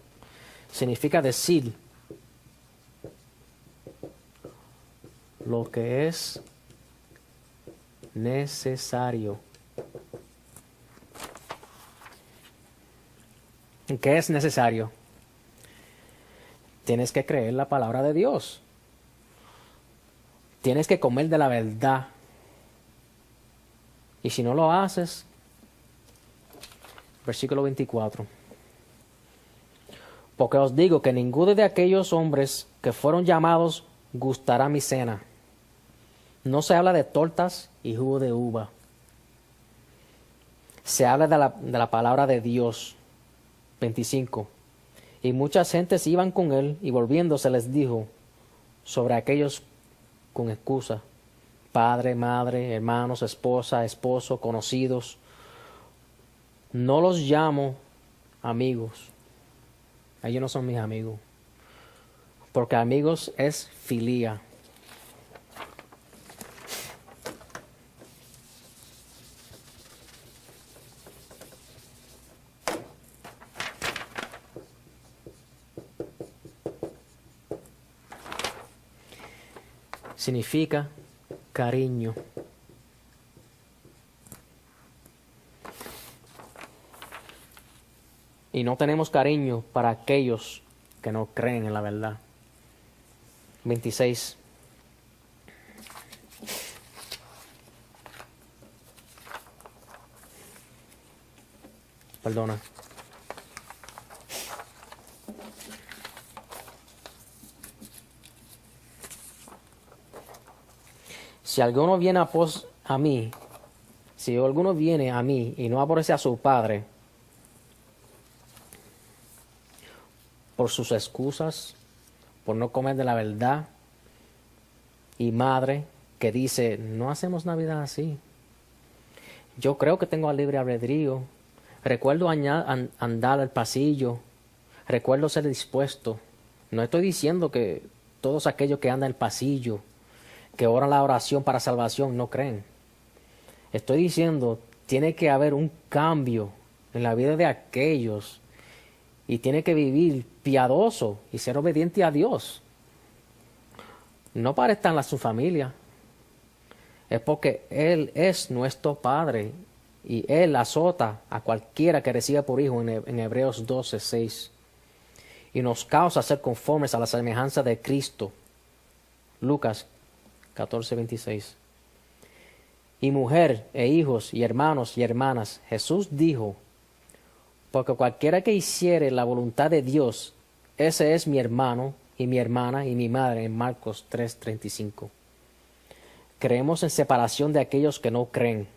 Significa decir lo que es necesario. ¿Qué es necesario? Tienes que creer la palabra de Dios. Tienes que comer de la verdad. Y si no lo haces, versículo 24. Porque os digo que ninguno de aquellos hombres que fueron llamados gustará mi cena. No se habla de tortas y jugo de uva. Se habla de la palabra de Dios. 25. Y muchas gentes iban con él, y volviéndose les dijo sobre aquellos con excusa: padre, madre, hermanos, esposa, esposo, conocidos. No los llamo amigos. Ellos no son mis amigos. Porque amigos es filía. Significa cariño. Y no tenemos cariño para aquellos que no creen en la verdad. 26. Perdona. Si alguno viene a mí, si alguno viene a mí y no aborrece a su padre por sus excusas, por no comer de la verdad, y madre que dice, no hacemos Navidad así. Yo creo que tengo libre albedrío. Recuerdo andar al pasillo. Recuerdo ser dispuesto. No estoy diciendo que todos aquellos que andan al pasillo, que oran la oración para salvación, no creen. Estoy diciendo, tiene que haber un cambio en la vida de aquellos y tiene que vivir piadoso y ser obediente a Dios. No para estar en su familia. Es porque Él es nuestro Padre y Él azota a cualquiera que reciba por hijo en Hebreos 12:6 y nos causa ser conformes a la semejanza de Cristo. Lucas 14:26. Y mujer e hijos y hermanos y hermanas, Jesús dijo, porque cualquiera que hiciere la voluntad de Dios, ese es mi hermano y mi hermana y mi madre, en Marcos 3:35. Creemos en separación de aquellos que no creen.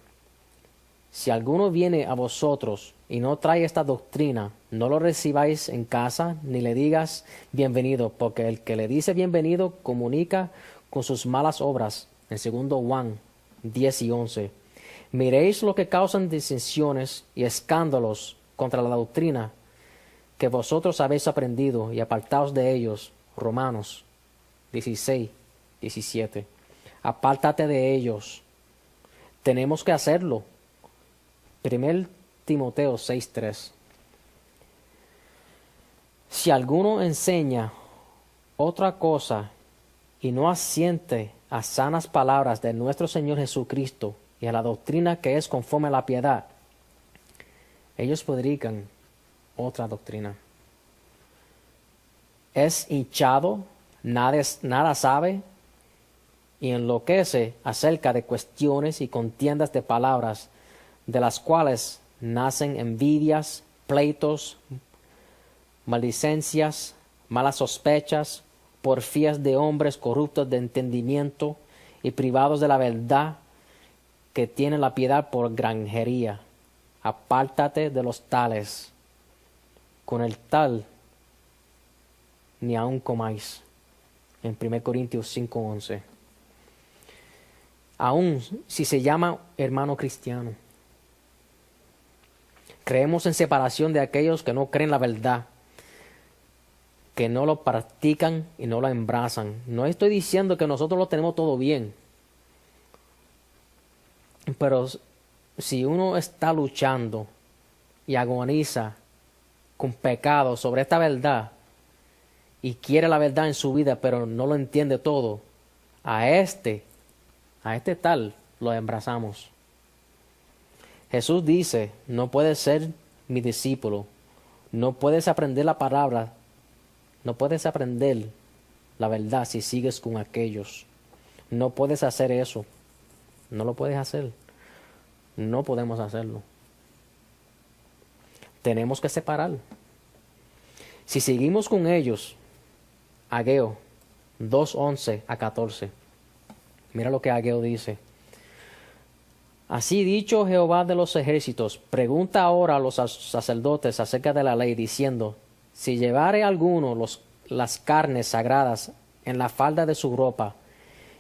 Si alguno viene a vosotros y no trae esta doctrina, no lo recibáis en casa ni le digas bienvenido, porque el que le dice bienvenido comunica con sus malas obras. En 2 Juan 10:11. Miréis lo que causan disensiones y escándalos contra la doctrina que vosotros habéis aprendido, y apartaos de ellos. Romanos 16:17. Apártate de ellos. Tenemos que hacerlo. 1 Timoteo 6:3. Si alguno enseña otra cosa y no asiente a sanas palabras de nuestro Señor Jesucristo y a la doctrina que es conforme a la piedad, ellos predican otra doctrina. Es hinchado, nada sabe, y enloquece acerca de cuestiones y contiendas de palabras, de las cuales nacen envidias, pleitos, maldicencias, malas sospechas, porfías de hombres corruptos de entendimiento y privados de la verdad, que tienen la piedad por granjería. Apártate de los tales. Con el tal ni aun comáis. En 1 Corintios 5:11. Aun si se llama hermano cristiano. Creemos en separación de aquellos que no creen la verdad, que no lo practican y no lo embrazan. No estoy diciendo que nosotros lo tenemos todo bien, pero si uno está luchando y agoniza con pecado sobre esta verdad y quiere la verdad en su vida, pero no lo entiende todo, a este tal lo abrazamos. Jesús dice, no puedes ser mi discípulo, no puedes aprender la palabra, no puedes aprender la verdad si sigues con aquellos. No puedes hacer eso, no lo puedes hacer, no podemos hacerlo. Tenemos que separar. Si seguimos con ellos, Ageo 2:11 a 14. Mira lo que Ageo dice. Así dicho Jehová de los ejércitos, pregunta ahora a los sacerdotes acerca de la ley, diciendo, si llevare alguno las carnes sagradas en la falda de su ropa,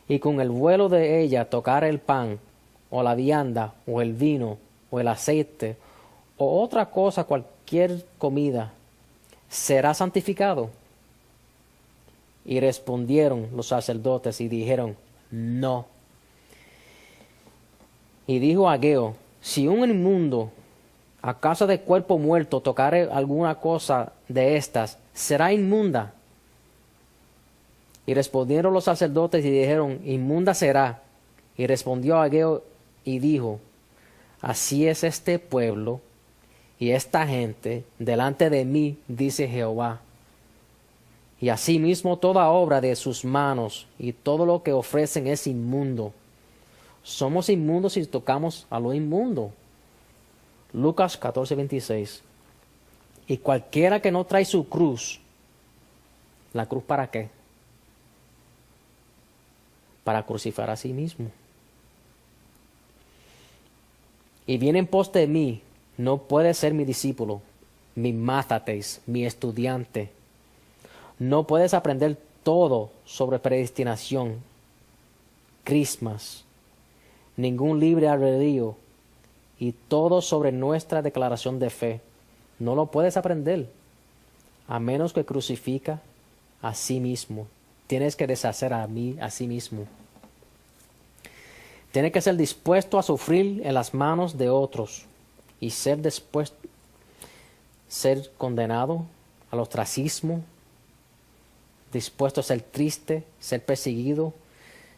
y con el vuelo de ella tocar el pan, o la vianda, o el vino, o el aceite, o otra cosa, cualquier comida, ¿será santificado? Y respondieron los sacerdotes y dijeron, no. Y dijo Ageo, si un inmundo a causa de cuerpo muerto tocare alguna cosa de estas, será inmunda. Y respondieron los sacerdotes y dijeron, inmunda será. Y respondió Ageo y dijo, así es este pueblo y esta gente delante de mí, dice Jehová. Y asimismo toda obra de sus manos y todo lo que ofrecen es inmundo. Somos inmundos si tocamos a lo inmundo. Lucas 14:26. Y cualquiera que no trae su cruz, ¿la cruz para qué? Para crucificar a sí mismo. Y viene en pos de mí, no puede ser mi discípulo, mi mátates, mi estudiante. No puedes aprender todo sobre predestinación, crismas, ningún libre albedrío y todo sobre nuestra declaración de fe. No lo puedes aprender a menos que crucifica a sí mismo. Tienes que deshacer a sí mismo. Tienes que ser dispuesto a sufrir en las manos de otros y ser condenado al ostracismo, dispuesto a ser triste, ser perseguido,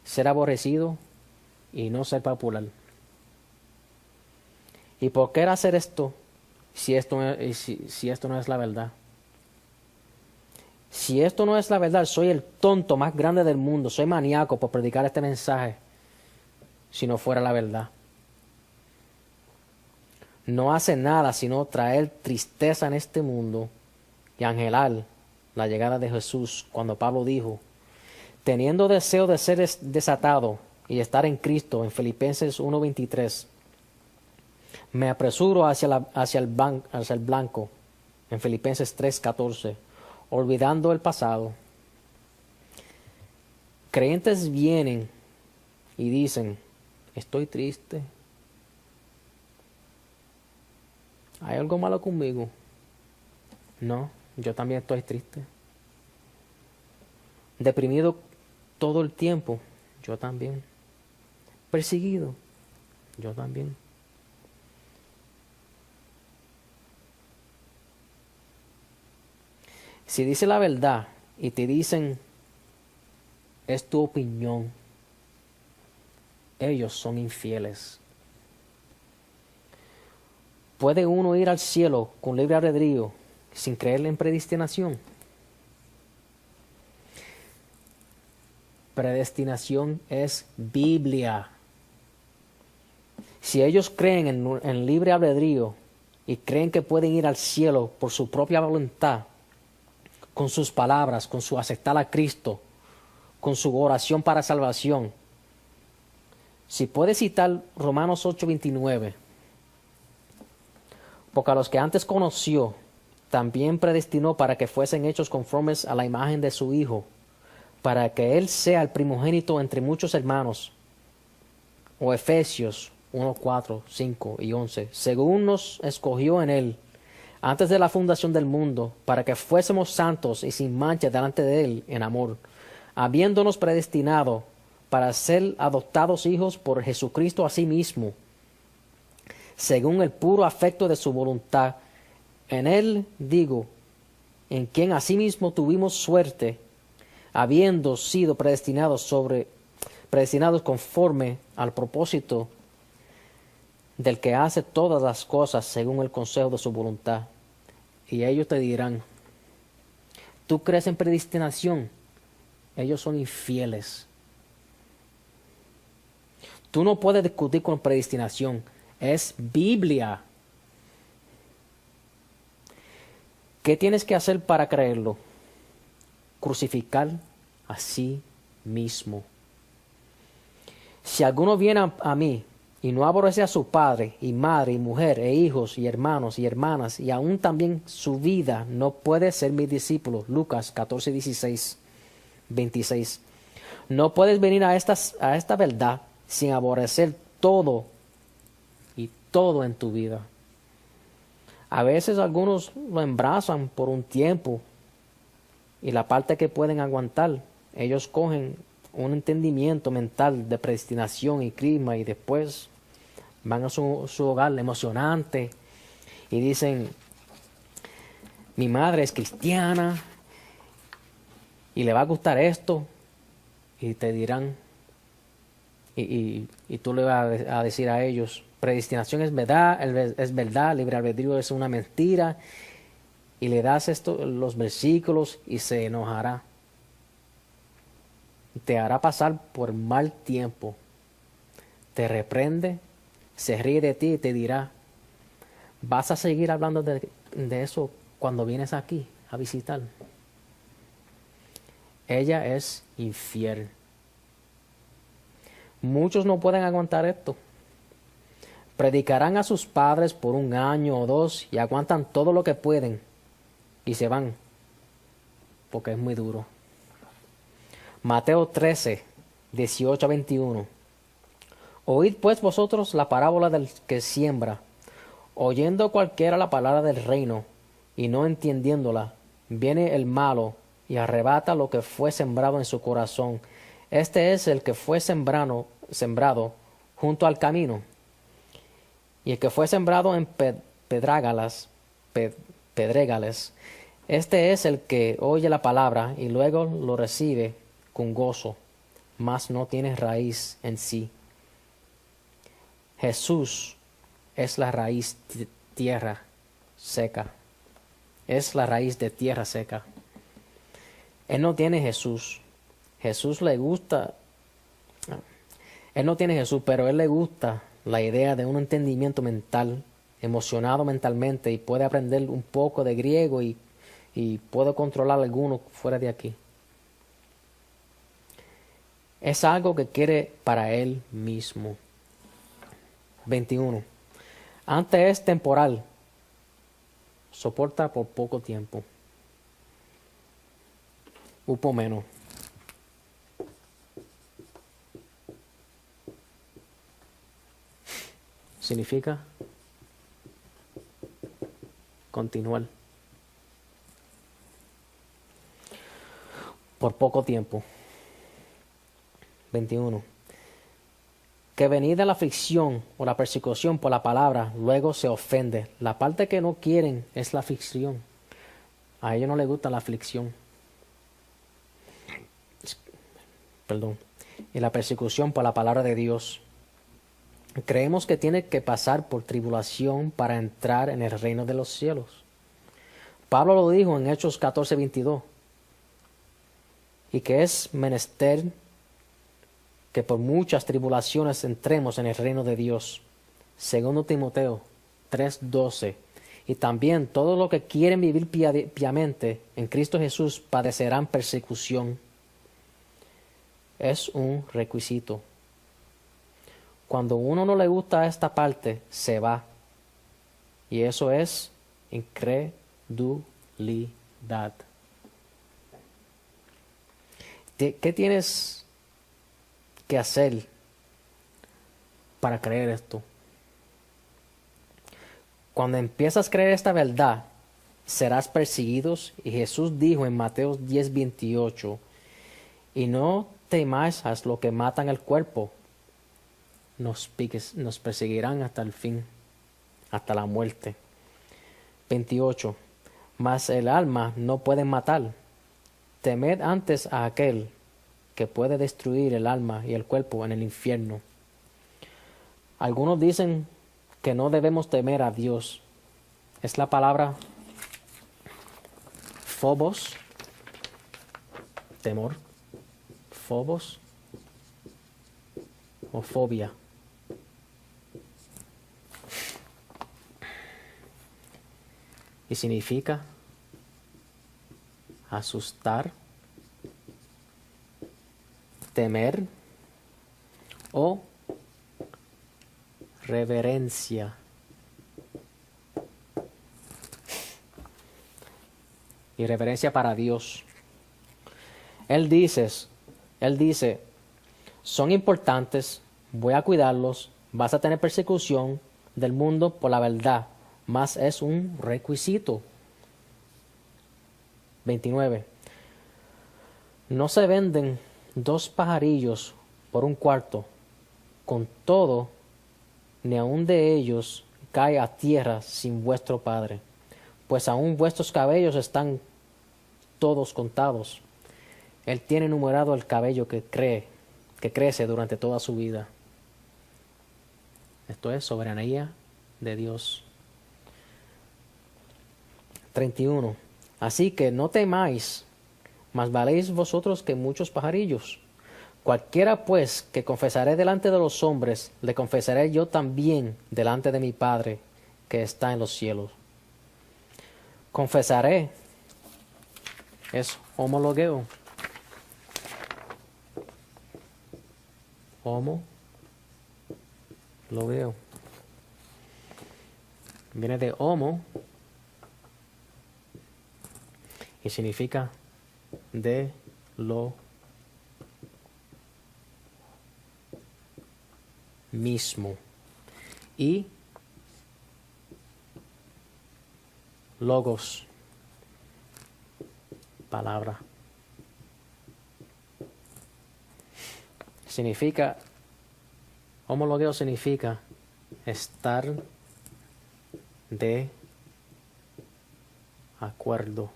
ser aborrecido y no ser popular. ¿Y por qué hacer esto si esto no es la verdad? Si esto no es la verdad, soy el tonto más grande del mundo, soy maníaco por predicar este mensaje, si no fuera la verdad. No hace nada sino traer tristeza en este mundo y anhelar la llegada de Jesús, cuando Pablo dijo, teniendo deseo de ser desatado y estar en Cristo, en Filipenses 1:23, me apresuro hacia el blanco, en Filipenses 3:14, olvidando el pasado. Creyentes vienen y dicen, estoy triste. ¿Hay algo malo conmigo? No, yo también estoy triste. Deprimido todo el tiempo, yo también. Perseguido, yo también. Si dice la verdad y te dicen, es tu opinión, ellos son infieles. ¿Puede uno ir al cielo con libre albedrío sin creer en predestinación? Predestinación es Biblia. Si ellos creen en libre albedrío y creen que pueden ir al cielo por su propia voluntad, con sus palabras, con su aceptar a Cristo, con su oración para salvación. Si puede citar Romanos 8:29, porque a los que antes conoció, también predestinó para que fuesen hechos conformes a la imagen de su Hijo, para que Él sea el primogénito entre muchos hermanos. O Efesios 1:4, 5 y 11, según nos escogió en Él, antes de la fundación del mundo, para que fuésemos santos y sin mancha delante de Él en amor, habiéndonos predestinado para ser adoptados hijos por Jesucristo a sí mismo, según el puro afecto de su voluntad, En él digo, en quien asimismo tuvimos suerte, habiendo sido predestinados conforme al propósito del que hace todas las cosas según el consejo de su voluntad. Y ellos te dirán, ¿tú crees en predestinación? Ellos son infieles. Tú no puedes discutir con predestinación. Es Biblia. ¿Qué tienes que hacer para creerlo? Crucificar a sí mismo. Si alguno viene a mí y no aborrece a su padre y madre y mujer e hijos y hermanos y hermanas y aún también su vida, no puede ser mi discípulo. Lucas 14, 16, 26. No puedes venir a esta verdad sin aborrecer todo y todo en tu vida. A veces algunos lo embrazan por un tiempo y la parte que pueden aguantar, ellos cogen un entendimiento mental de predestinación y crisma y después van a su hogar emocionante y dicen, mi madre es cristiana y le va a gustar esto, y te dirán, y tú le vas a decir a ellos, predestinación es verdad, libre albedrío es una mentira, y le das los versículos y se enojará. Te hará pasar por mal tiempo. Te reprende, se ríe de ti y te dirá, ¿vas a seguir hablando de eso cuando vienes aquí a visitar? Ella es infiel. Muchos no pueden aguantar esto. Predicarán a sus padres por 1 año o 2 y aguantan todo lo que pueden y se van, porque es muy duro. Mateo 13, 18 a 21. Oíd pues vosotros la parábola del que siembra. Oyendo cualquiera la palabra del reino y no entendiéndola, viene el malo y arrebata lo que fue sembrado en su corazón. Este es el que fue sembrado junto al camino. Y el que fue sembrado en pedregales, este es el que oye la palabra y luego lo recibe con gozo, mas no tiene raíz en sí. Jesús es la raíz de tierra seca. Es la raíz de tierra seca. Él no tiene Jesús. Él no tiene Jesús, pero él le gusta la idea de un entendimiento mental, emocionado mentalmente, y puede aprender un poco de griego y puede controlar alguno fuera de aquí. Es algo que quiere para él mismo. 21. Antes es temporal, soporta por poco tiempo. Upomeno. Significa continuar. Por poco tiempo. 21. Que venida la aflicción o la persecución por la palabra, luego se ofende. La parte que no quieren es la aflicción. A ellos no les gusta la aflicción. Y la persecución por la palabra de Dios. Creemos que tiene que pasar por tribulación para entrar en el reino de los cielos. Pablo lo dijo en Hechos 14, 22. Y que es menester que por muchas tribulaciones entremos en el reino de Dios. Segundo Timoteo 3:12. Y también todos los que quieren vivir piamente en Cristo Jesús padecerán persecución. Es un requisito. Cuando uno no le gusta esta parte, se va. Y eso es incredulidad. ¿Qué tienes que hacer para creer esto? Cuando empiezas a creer esta verdad, serás perseguidos. Y Jesús dijo en Mateo 10:28, y no temáis a lo que matan el cuerpo, nos perseguirán hasta el fin, hasta la muerte. 28. Mas el alma no puede matar. Temed antes a aquel que puede destruir el alma y el cuerpo en el infierno. Algunos dicen que no debemos temer a Dios. Es la palabra phobos, temor, phobos o fobia. Y significa asustar, temer o reverencia. Y reverencia para Dios. Él dice, son importantes, voy a cuidarlos, vas a tener persecución del mundo por la verdad, mas es un requisito. 29. No se venden 2 pajarillos por un cuarto, con todo, ni aun de ellos cae a tierra sin vuestro Padre, pues aún vuestros cabellos están todos contados. Él tiene numerado el cabello que crece durante toda su vida. Esto es soberanía de Dios. 31. Así que no temáis, mas valéis vosotros que muchos pajarillos. Cualquiera pues que confesaré delante de los hombres, le confesaré yo también delante de mi Padre que está en los cielos. Confesaré es homologueo. Homologueo. Viene de homo y significa de lo mismo. Y logos, palabra. Significa, homologueo significa estar de acuerdo.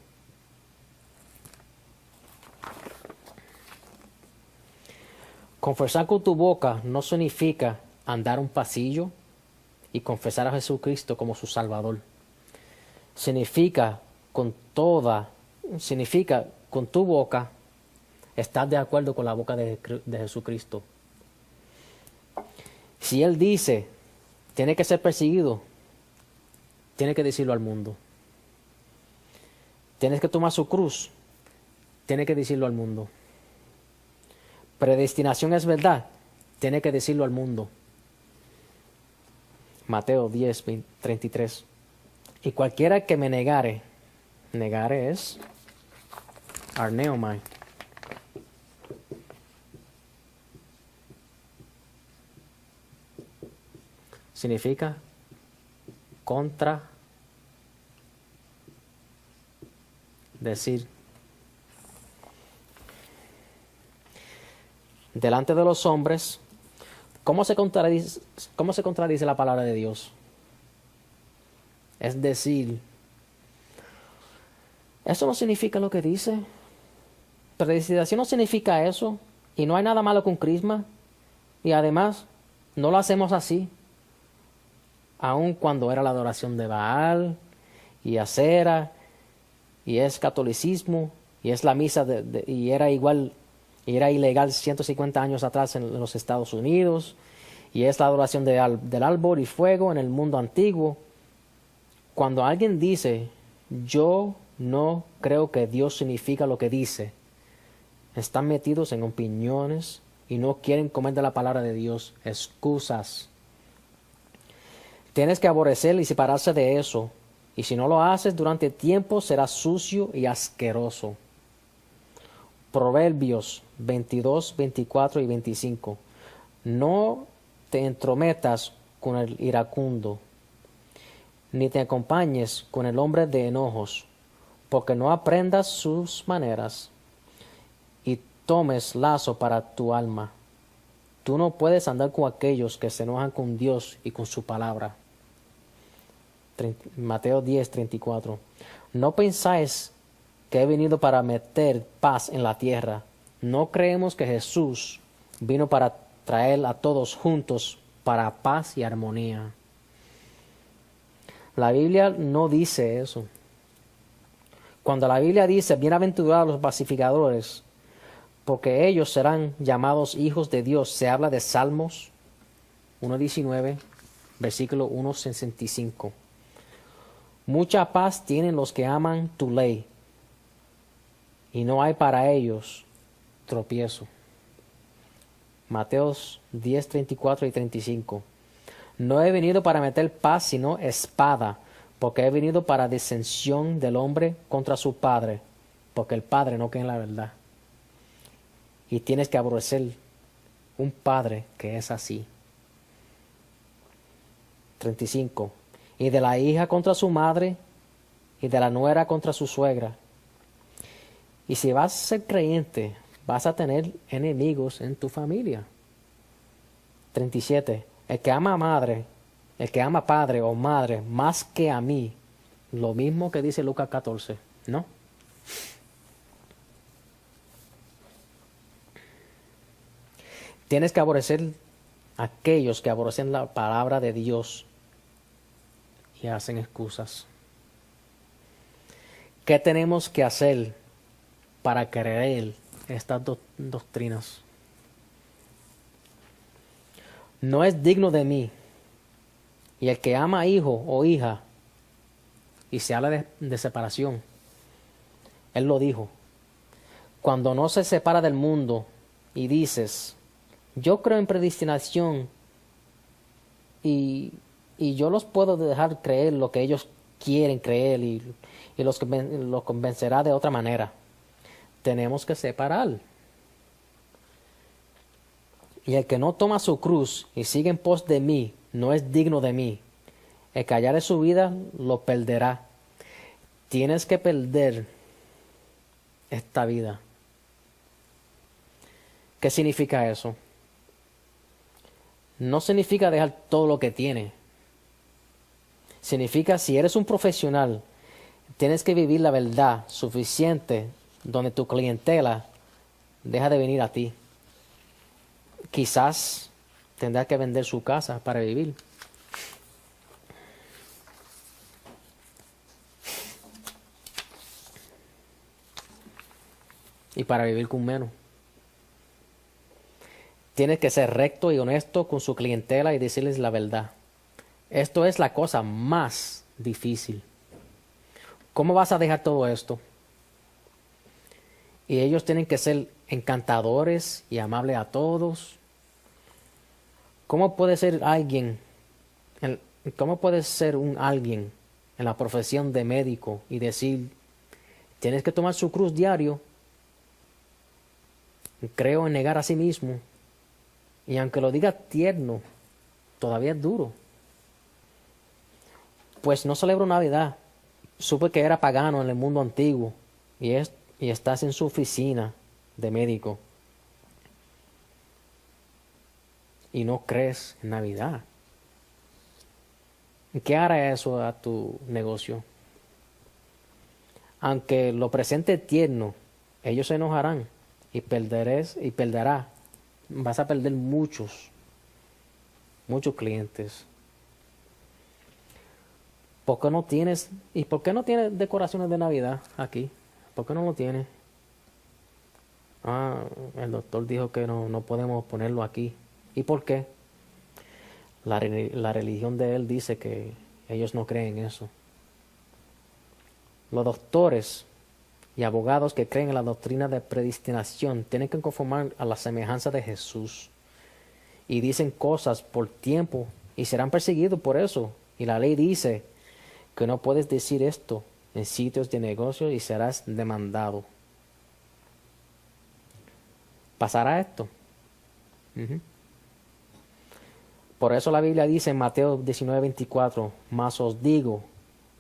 Confesar con tu boca no significa andar un pasillo y confesar a Jesucristo como su Salvador. Significa con tu boca estar de acuerdo con la boca de Jesucristo. Si Él dice, tiene que ser perseguido, tiene que decirlo al mundo. Tienes que tomar su cruz, tiene que decirlo al mundo. Predestinación es verdad, tiene que decirlo al mundo. Mateo 10, 33. Y cualquiera que me negare es arneomai. Significa contra decir. Delante de los hombres, ¿cómo se contradice la palabra de Dios? Es decir, eso no significa lo que dice. Predestinación no significa eso. Y no hay nada malo con crisma. Y además, no lo hacemos así. Aun cuando era la adoración de Baal y Acera, y es catolicismo, y es la misa y era igual. Y era ilegal 150 años atrás en los Estados Unidos. Y es la adoración del árbol y fuego en el mundo antiguo. Cuando alguien dice, yo no creo que Dios significa lo que dice, están metidos en opiniones y no quieren comer de la palabra de Dios. Excusas. Tienes que aborrecer y separarse de eso. Y si no lo haces durante tiempo, serás sucio y asqueroso. Proverbios 22, 24 y 25. No te entrometas con el iracundo, ni te acompañes con el hombre de enojos, porque no aprendas sus maneras y tomes lazo para tu alma. Tú no puedes andar con aquellos que se enojan con Dios y con su palabra. Mateo 10:34. No pensáis que he venido para meter paz en la tierra. No creemos que Jesús vino para traer a todos juntos para paz y armonía. La Biblia no dice eso. Cuando la Biblia dice, bienaventurados los pacificadores, porque ellos serán llamados hijos de Dios, se habla de Salmos 1:19, versículo 1:65. Mucha paz tienen los que aman tu ley, y no hay para ellos tropiezo. Mateos 10:34 y 35. No he venido para meter paz, sino espada, porque he venido para disensión del hombre contra su padre, porque el padre no cree en la verdad. Y tienes que aborrecer un padre que es así. 35. Y de la hija contra su madre, y de la nuera contra su suegra. Y si vas a ser creyente, vas a tener enemigos en tu familia. 37. El que ama padre o madre más que a mí, lo mismo que dice Lucas 14, ¿no? Tienes que aborrecer a aquellos que aborrecen la palabra de Dios y hacen excusas. ¿Qué tenemos que hacer para creer estas doctrinas? No es digno de mí. Y el que ama hijo o hija, y se habla de separación, él lo dijo. Cuando no se separa del mundo y dices, yo creo en predestinación y yo los puedo dejar creer lo que ellos quieren creer y los convencerá de otra manera. Tenemos que separar. Y el que no toma su cruz y sigue en pos de mí, no es digno de mí. El que hallare su vida, lo perderá. Tienes que perder esta vida. ¿Qué significa eso? No significa dejar todo lo que tienes. Significa, si eres un profesional, tienes que vivir la verdad suficiente donde tu clientela deja de venir a ti. Quizás tendrá que vender su casa para vivir. Y para vivir con menos. Tienes que ser recto y honesto con su clientela y decirles la verdad. Esto es la cosa más difícil. ¿Cómo vas a dejar todo esto? Y ellos tienen que ser encantadores y amables a todos. ¿Cómo puede ser alguien en la profesión de médico y decir, tienes que tomar su cruz diario? Creo en negar a sí mismo. Y aunque lo diga tierno, todavía es duro. Pues no celebro Navidad. Supe que era pagano en el mundo antiguo y estás en su oficina de médico y no crees en Navidad. ¿Qué hará eso a tu negocio? Aunque lo presente tierno, ellos se enojarán y perderá. Vas a perder muchos clientes. ¿Por qué no tienes decoraciones de Navidad aquí? ¿Por qué no lo tienes? El doctor dijo que no podemos ponerlo aquí. ¿Y por qué? La religión de él dice que ellos no creen en eso. Los doctores y abogados que creen en la doctrina de predestinación tienen que conformar a la semejanza de Jesús. Y dicen cosas por tiempo y serán perseguidos por eso. Y la ley dice que no puedes decir esto en sitios de negocio y serás demandado. ¿Pasará esto? Por eso la Biblia dice en Mateo 19:24, mas os digo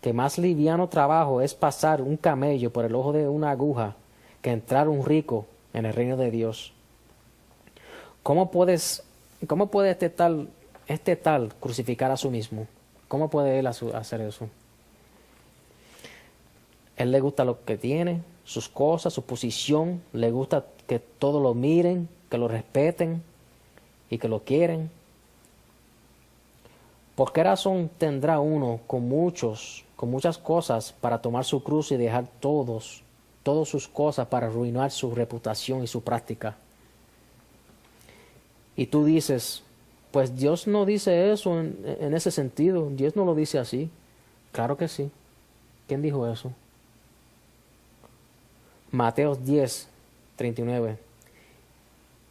que más liviano trabajo es pasar un camello por el ojo de una aguja que entrar un rico en el reino de Dios. ¿Cómo puede este tal crucificar a sí mismo ¿Cómo puede él hacer eso? Él le gusta lo que tiene, sus cosas, su posición, le gusta que todos lo miren, que lo respeten y que lo quieren. ¿Por qué razón tendrá uno con muchas cosas para tomar su cruz y dejar todas sus cosas para arruinar su reputación y su práctica? Y tú dices, pues Dios no dice eso en ese sentido, Dios no lo dice así. Claro que sí. ¿Quién dijo eso? Mateo 10:39.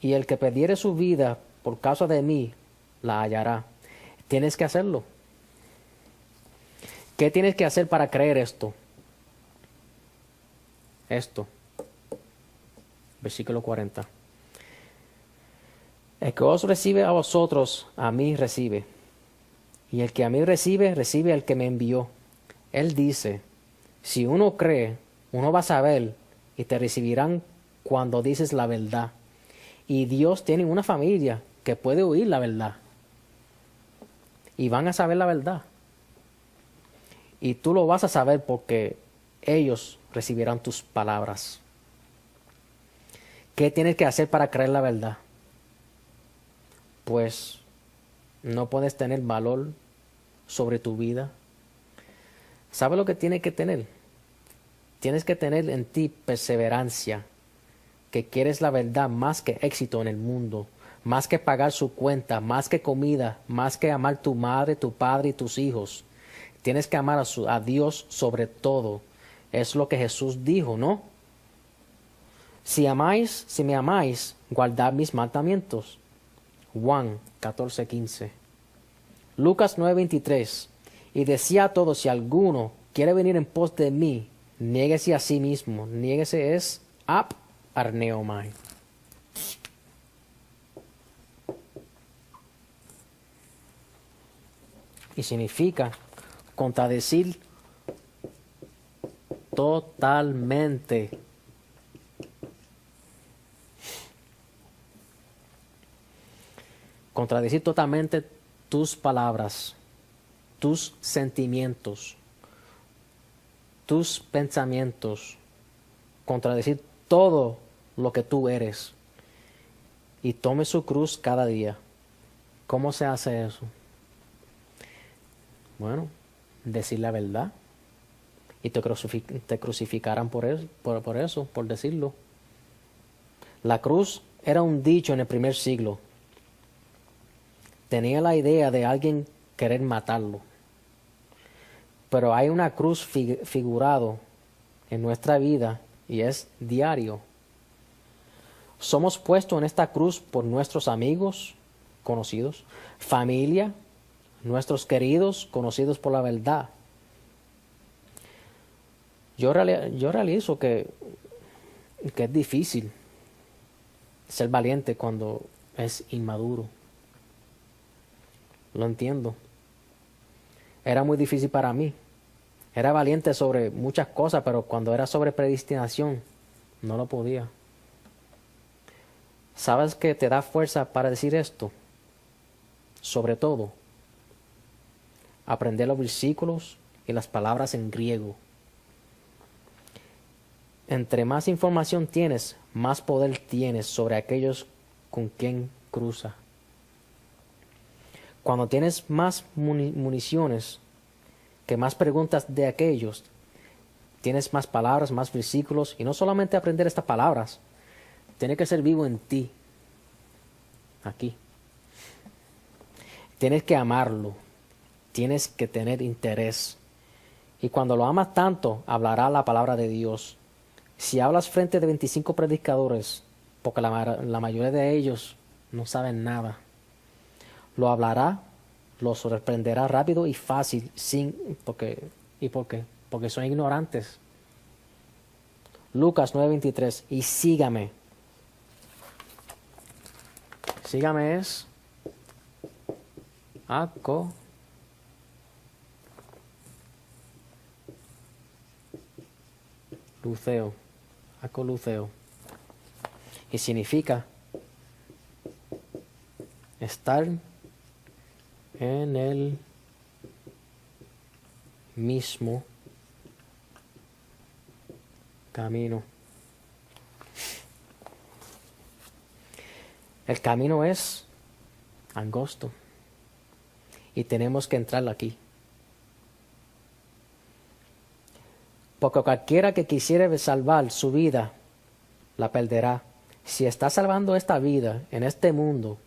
Y el que perdiere su vida por causa de mí, la hallará. Tienes que hacerlo. ¿Qué tienes que hacer para creer esto? Versículo 40. El que os recibe a vosotros, a mí recibe. Y el que a mí recibe, recibe al que me envió. Él dice, si uno cree, uno va a saber y te recibirán cuando dices la verdad. Y Dios tiene una familia que puede oír la verdad. Y van a saber la verdad. Y tú lo vas a saber porque ellos recibirán tus palabras. ¿Qué tienes que hacer para creer la verdad? Pues no puedes tener valor sobre tu vida. ¿Sabes lo que tienes que tener? Tienes que tener en ti perseverancia, que quieres la verdad más que éxito en el mundo, más que pagar su cuenta, más que comida, más que amar tu madre, tu padre y tus hijos. Tienes que amar a Dios sobre todo. Es lo que Jesús dijo, ¿no? Si me amáis, guardad mis mandamientos. Juan 14:15. Lucas 9:23. Y decía a todos, si alguno quiere venir en pos de mí, niéguese a sí mismo. Niéguese es ap arneomai. Y significa contradecir totalmente. Contradecir totalmente tus palabras, tus sentimientos, tus pensamientos. Contradecir todo lo que tú eres. Y tome su cruz cada día. ¿Cómo se hace eso? Bueno, decir la verdad. Y te crucificarán por eso, por decirlo. La cruz era un dicho en el primer siglo. Tenía la idea de alguien querer matarlo. Pero hay una cruz figurado en nuestra vida y es diario. Somos puestos en esta cruz por nuestros amigos, conocidos, familia, nuestros queridos, conocidos por la verdad. Yo realizo que es difícil ser valiente cuando es inmaduro. Lo entiendo. Era muy difícil para mí. Era valiente sobre muchas cosas, pero cuando era sobre predestinación, no lo podía. ¿Sabes qué te da fuerza para decir esto? Sobre todo, aprender los versículos y las palabras en griego. Entre más información tienes, más poder tienes sobre aquellos con quien cruza. Cuando tienes más municiones que más preguntas de aquellos, tienes más palabras, más versículos, y no solamente aprender estas palabras, tiene que ser vivo en ti, aquí. Tienes que amarlo, tienes que tener interés, y cuando lo amas tanto, hablará la palabra de Dios. Si hablas frente de 25 predicadores, porque la mayoría de ellos no saben nada, lo hablará, lo sorprenderá rápido y fácil, ¿por qué? Porque son ignorantes. Lucas 9:23, y sígame. Sígame es acoluceo. Y significa estar en el mismo camino. El camino es angosto y tenemos que entrar aquí. Porque cualquiera que quisiera salvar su vida, la perderá. Si estás salvando esta vida en este mundo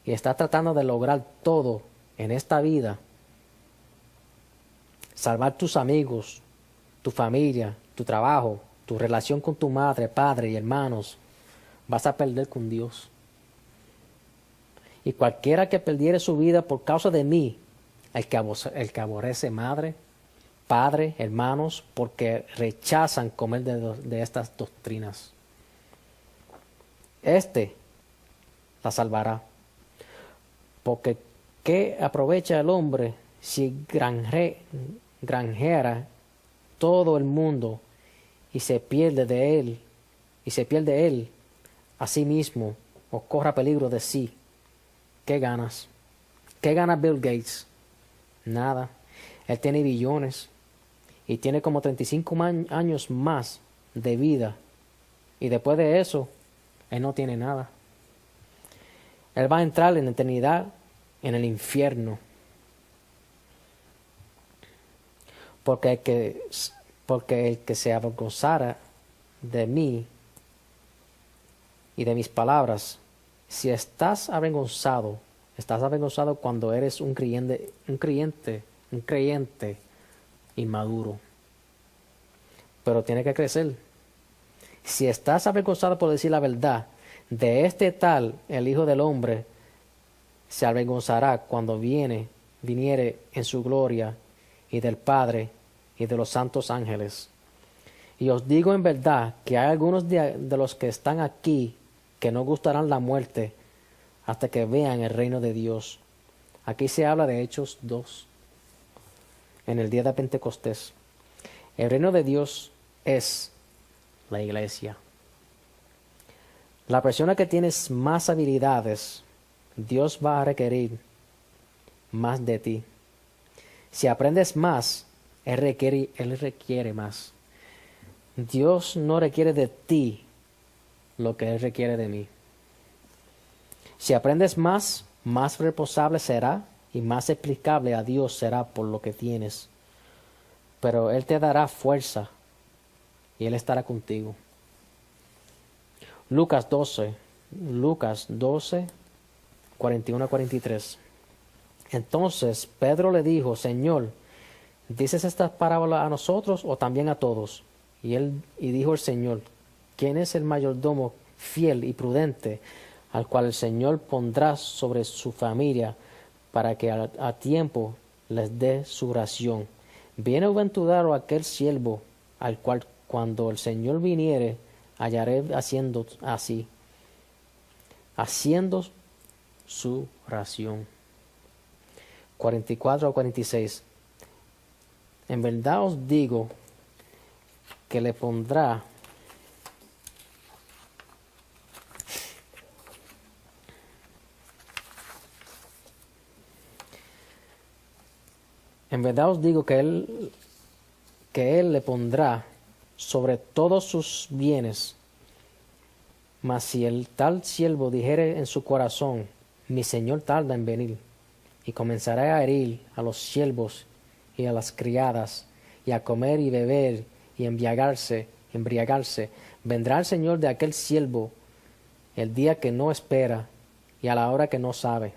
y estás tratando de lograr todo en esta vida, salvar tus amigos, tu familia, tu trabajo, tu relación con tu madre, padre y hermanos, vas a perder con Dios. Y cualquiera que perdiere su vida por causa de mí, el que aborrece madre, padre, hermanos, porque rechazan comer de estas doctrinas, la salvará. Porque ¿qué aprovecha el hombre si granjera todo el mundo y se pierde él a sí mismo o corra peligro de sí? ¿Qué ganas? ¿Qué gana Bill Gates? Nada. Él tiene billones y tiene como 35 años más de vida. Y después de eso, él no tiene nada. Él va a entrar en la eternidad en el infierno. Porque el que se avergonzara de mí y de mis palabras, si estás avergonzado cuando eres un creyente inmaduro. Pero tiene que crecer. Si estás avergonzado por decir la verdad, de este tal el Hijo del Hombre se avergonzará cuando viniere en su gloria y del Padre y de los santos ángeles. Y os digo en verdad que hay algunos de los que están aquí que no gustarán la muerte hasta que vean el reino de Dios. Aquí se habla de Hechos 2, en el día de Pentecostés. El reino de Dios es la iglesia. La persona que tiene más habilidades, Dios va a requerir más de ti. Si aprendes más, Él requiere más. Dios no requiere de ti lo que Él requiere de mí. Si aprendes más, más responsable será y más explicable a Dios será por lo que tienes. Pero Él te dará fuerza y Él estará contigo. Lucas 12, 41 a 43. Entonces Pedro le dijo: Señor, ¿dices estas parábolas a nosotros o también a todos? Y dijo el Señor: ¿quién es el mayordomo fiel y prudente, al cual el Señor pondrá sobre su familia para que a tiempo les dé su ración? Bienaventurado aquel siervo al cual cuando el Señor viniere hallaré haciendo así, haciendo su ración. 44 a 46. En verdad os digo que le pondrá que él le pondrá sobre todos sus bienes. Mas si el tal siervo dijere en su corazón: mi señor tarda en venir, y comenzará a herir a los siervos y a las criadas, y a comer y beber y embriagarse, vendrá el señor de aquel siervo el día que no espera y a la hora que no sabe.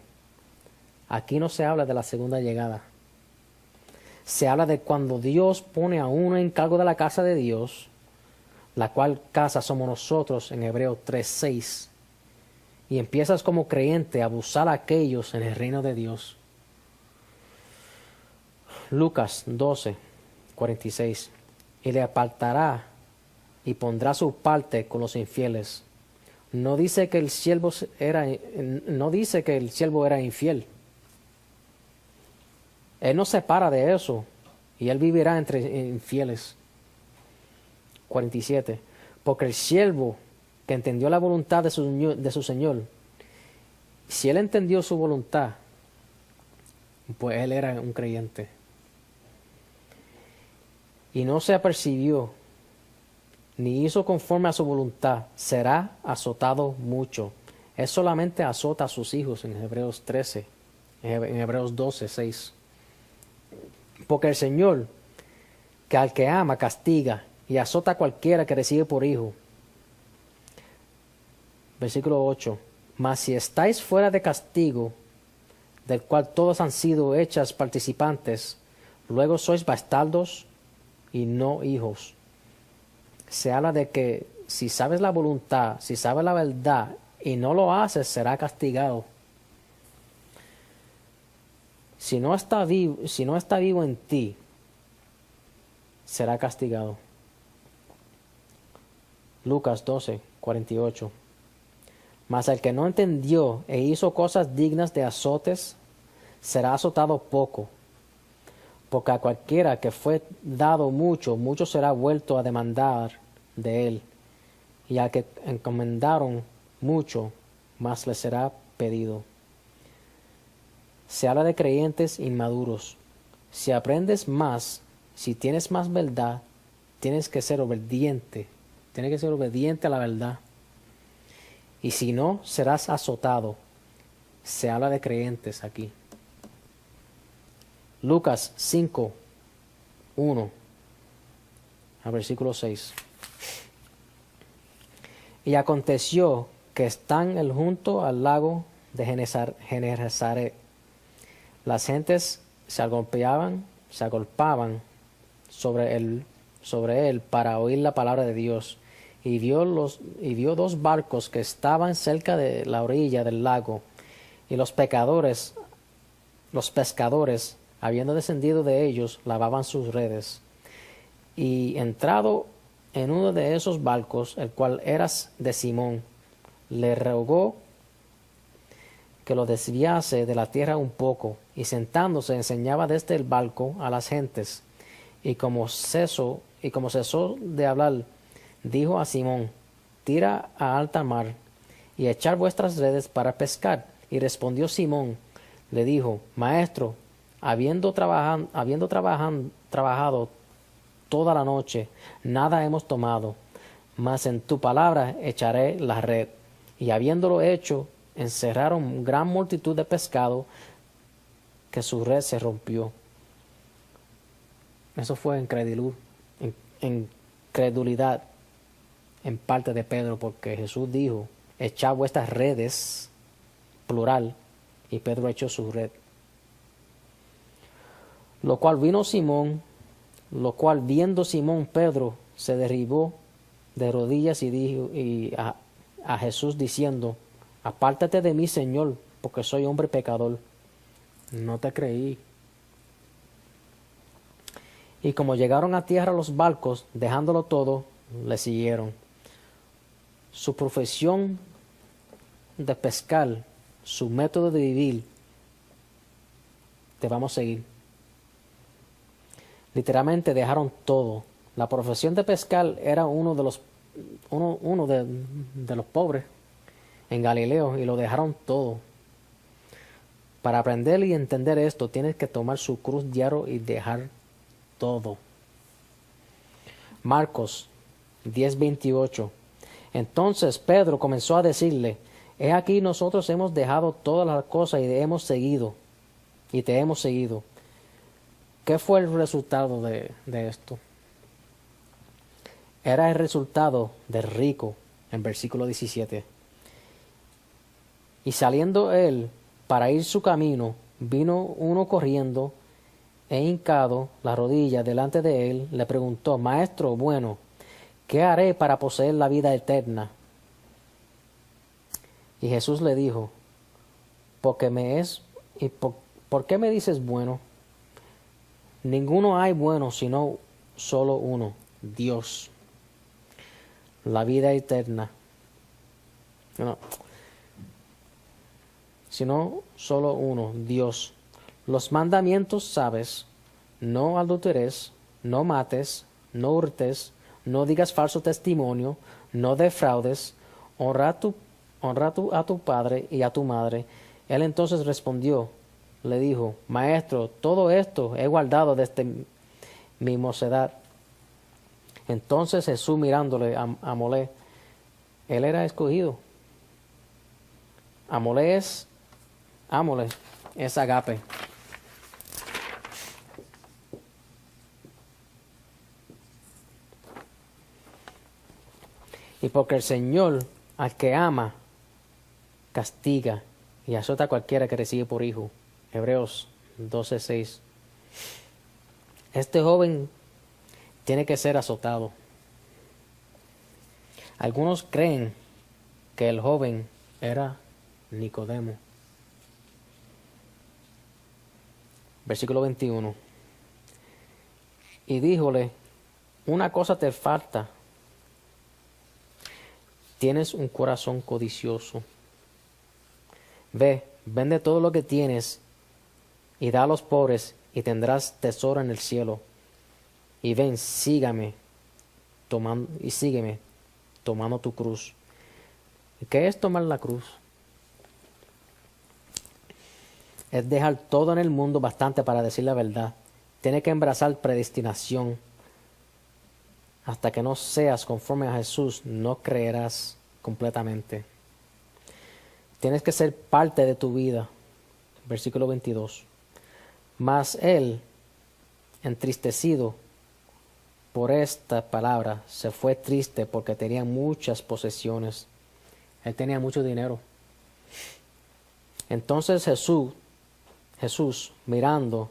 Aquí no se habla de la segunda llegada. Se habla de cuando Dios pone a uno en cargo de la casa de Dios, la cual casa somos nosotros en Hebreos 3:6, y empiezas como creyente a abusar a aquellos en el reino de Dios. Lucas 12, 46. Y le apartará y pondrá su parte con los infieles. No dice que el siervo era infiel. Él no se separa de eso y él vivirá entre infieles. 47. Porque el siervo que entendió la voluntad de su Señor, si él entendió su voluntad, pues él era un creyente. y no se apercibió, ni hizo conforme a su voluntad, será azotado mucho. Él solamente azota a sus hijos en Hebreos 13, en Hebreos 12, 6. Porque el Señor, que al que ama castiga y azota a cualquiera que recibe por hijo. Versículo 8. Mas si estáis fuera de castigo, del cual todos han sido hechas participantes, luego sois bastardos y no hijos. Se habla de que si sabes la voluntad, si sabes la verdad y no lo haces, será castigado. Si no está vivo en ti, será castigado. Lucas 12, 48. Mas el que no entendió e hizo cosas dignas de azotes, será azotado poco. Porque a cualquiera que fue dado mucho, mucho será vuelto a demandar de él. Y al que encomendaron mucho, más le será pedido. Se habla de creyentes inmaduros. Si aprendes más, si tienes más verdad, tienes que ser obediente. Tienes que ser obediente a la verdad. Y si no, serás azotado. Se habla de creyentes aquí. Lucas 5, 1 al versículo 6. Y aconteció que están él junto al lago de Genesaret. Las gentes se agolpaban sobre él para oír la palabra de Dios. Y vio dos barcos que estaban cerca de la orilla del lago, y los pescadores, habiendo descendido de ellos, lavaban sus redes. Y entrado en uno de esos barcos, el cual era de Simón, le rogó que lo desviase de la tierra un poco, y sentándose enseñaba desde el barco a las gentes. Y como cesó de hablar, dijo a Simón: tira a alta mar y echar vuestras redes para pescar. Y respondió Simón, le dijo: Maestro, habiendo trabajado toda la noche, nada hemos tomado, mas en tu palabra echaré la red. Y habiéndolo hecho, encerraron gran multitud de pescado, que su red se rompió. Eso fue incredulidad en parte de Pedro, porque Jesús dijo: echad vuestras redes, plural, y Pedro echó su red. Lo cual viendo Simón Pedro, se derribó de rodillas y dijo a Jesús diciendo: apártate de mí, Señor, porque soy hombre pecador. No te creí. Y como llegaron a tierra los barcos, dejándolo todo, le siguieron. Su profesión de pescar, su método de vivir, te vamos a seguir. Literalmente dejaron todo. La profesión de pescar era uno de los pobres en Galileo, y lo dejaron todo. Para aprender y entender esto, tienes que tomar su cruz diario y dejar todo. Marcos 10:28. Entonces Pedro comenzó a decirle: he aquí, nosotros hemos dejado todas las cosas y te hemos seguido. ¿Qué fue el resultado de esto? Era el resultado del rico, en versículo 17. Y saliendo él para ir su camino, vino uno corriendo e hincado la rodilla delante de él, le preguntó: Maestro bueno, ¿qué haré para poseer la vida eterna? Y Jesús le dijo: ¿por qué me dices bueno? Ninguno hay bueno sino solo uno, Dios. La vida eterna. Sino solo uno, Dios. Los mandamientos sabes: no adulteres, no mates, no hurtes, no digas falso testimonio, no defraudes, honra a tu padre y a tu madre. Él entonces respondió, le dijo: Maestro, todo esto he guardado desde mi mocedad. Entonces Jesús mirándole a Amolé, él era escogido. Amolé es agape. Y porque el Señor al que ama, castiga y azota a cualquiera que recibe por hijo. Hebreos 12:6. Este joven tiene que ser azotado. Algunos creen que el joven era Nicodemo. Versículo 21. Y díjole, una cosa te falta. Tienes un corazón codicioso. Ve, vende todo lo que tienes y da a los pobres y tendrás tesoro en el cielo. Y ven, sígame, tomando tu cruz. ¿Qué es tomar la cruz? Es dejar todo en el mundo bastante para decir la verdad. Tienes que embrasar predestinación. Hasta que no seas conforme a Jesús, no creerás completamente. Tienes que ser parte de tu vida. Versículo 22. Mas él, entristecido por esta palabra, se fue triste porque tenía muchas posesiones. Él tenía mucho dinero. Entonces Jesús, mirando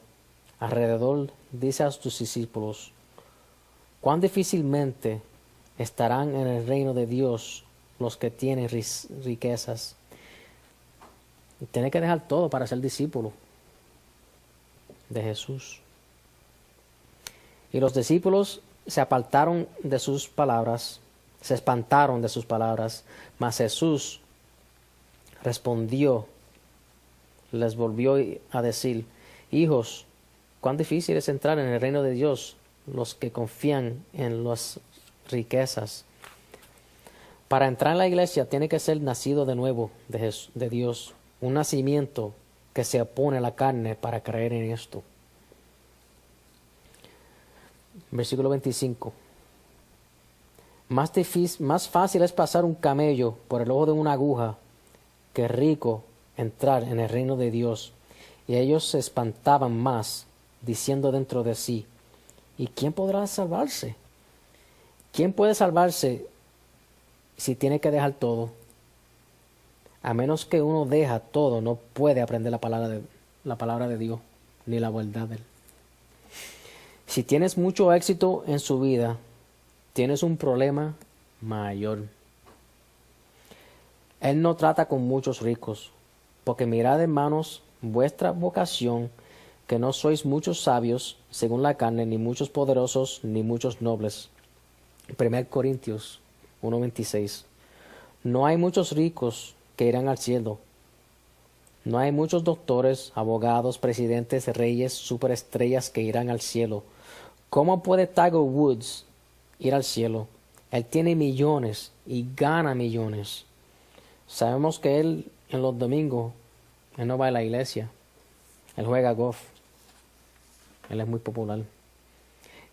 alrededor, dice a sus discípulos, cuán difícilmente estarán en el reino de Dios los que tienen riquezas. Y tiene que dejar todo para ser discípulo de Jesús. Y los discípulos se apartaron de sus palabras, se espantaron de sus palabras, mas Jesús respondió, les volvió a decir, hijos, cuán difícil es entrar en el reino de Dios los que confían en las riquezas. Para entrar en la iglesia tiene que ser nacido de nuevo de Dios, un nacimiento que se opone a la carne para creer en esto. Versículo 25. Más fácil es pasar un camello por el ojo de una aguja que rico entrar en el reino de Dios. Y ellos se espantaban más, diciendo dentro de sí, ¿y quién podrá salvarse? ¿Quién puede salvarse si tiene que dejar todo? A menos que uno deja todo, no puede aprender la palabra de Dios, ni la verdad de él. Si tienes mucho éxito en su vida, tienes un problema mayor. Él no trata con muchos ricos, porque mirad, hermanos, vuestra vocación, que no sois muchos sabios según la carne, ni muchos poderosos, ni muchos nobles. 1 Corintios 1:26. No hay muchos ricos que irán al cielo. No hay muchos doctores, abogados, presidentes, reyes, superestrellas que irán al cielo. ¿Cómo puede Tiger Woods ir al cielo? Él tiene millones y gana millones. Sabemos que él en los domingos, él no va a la iglesia. Él juega golf. Él es muy popular.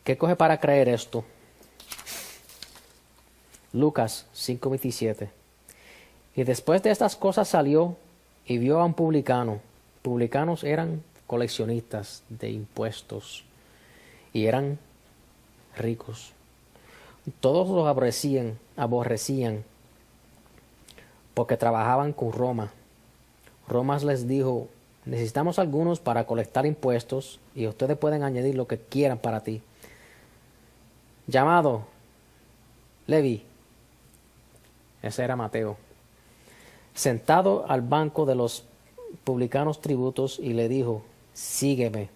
¿Qué coge para creer esto? Lucas 5:27. Y después de estas cosas salió y vio a un publicano. Publicanos eran coleccionistas de impuestos y eran ricos. Todos los aborrecían porque trabajaban con Roma. Roma les dijo, necesitamos algunos para colectar impuestos y ustedes pueden añadir lo que quieran para ti. Llamado Levi, ese era Mateo, sentado al banco de los publicanos tributos y le dijo, sígueme.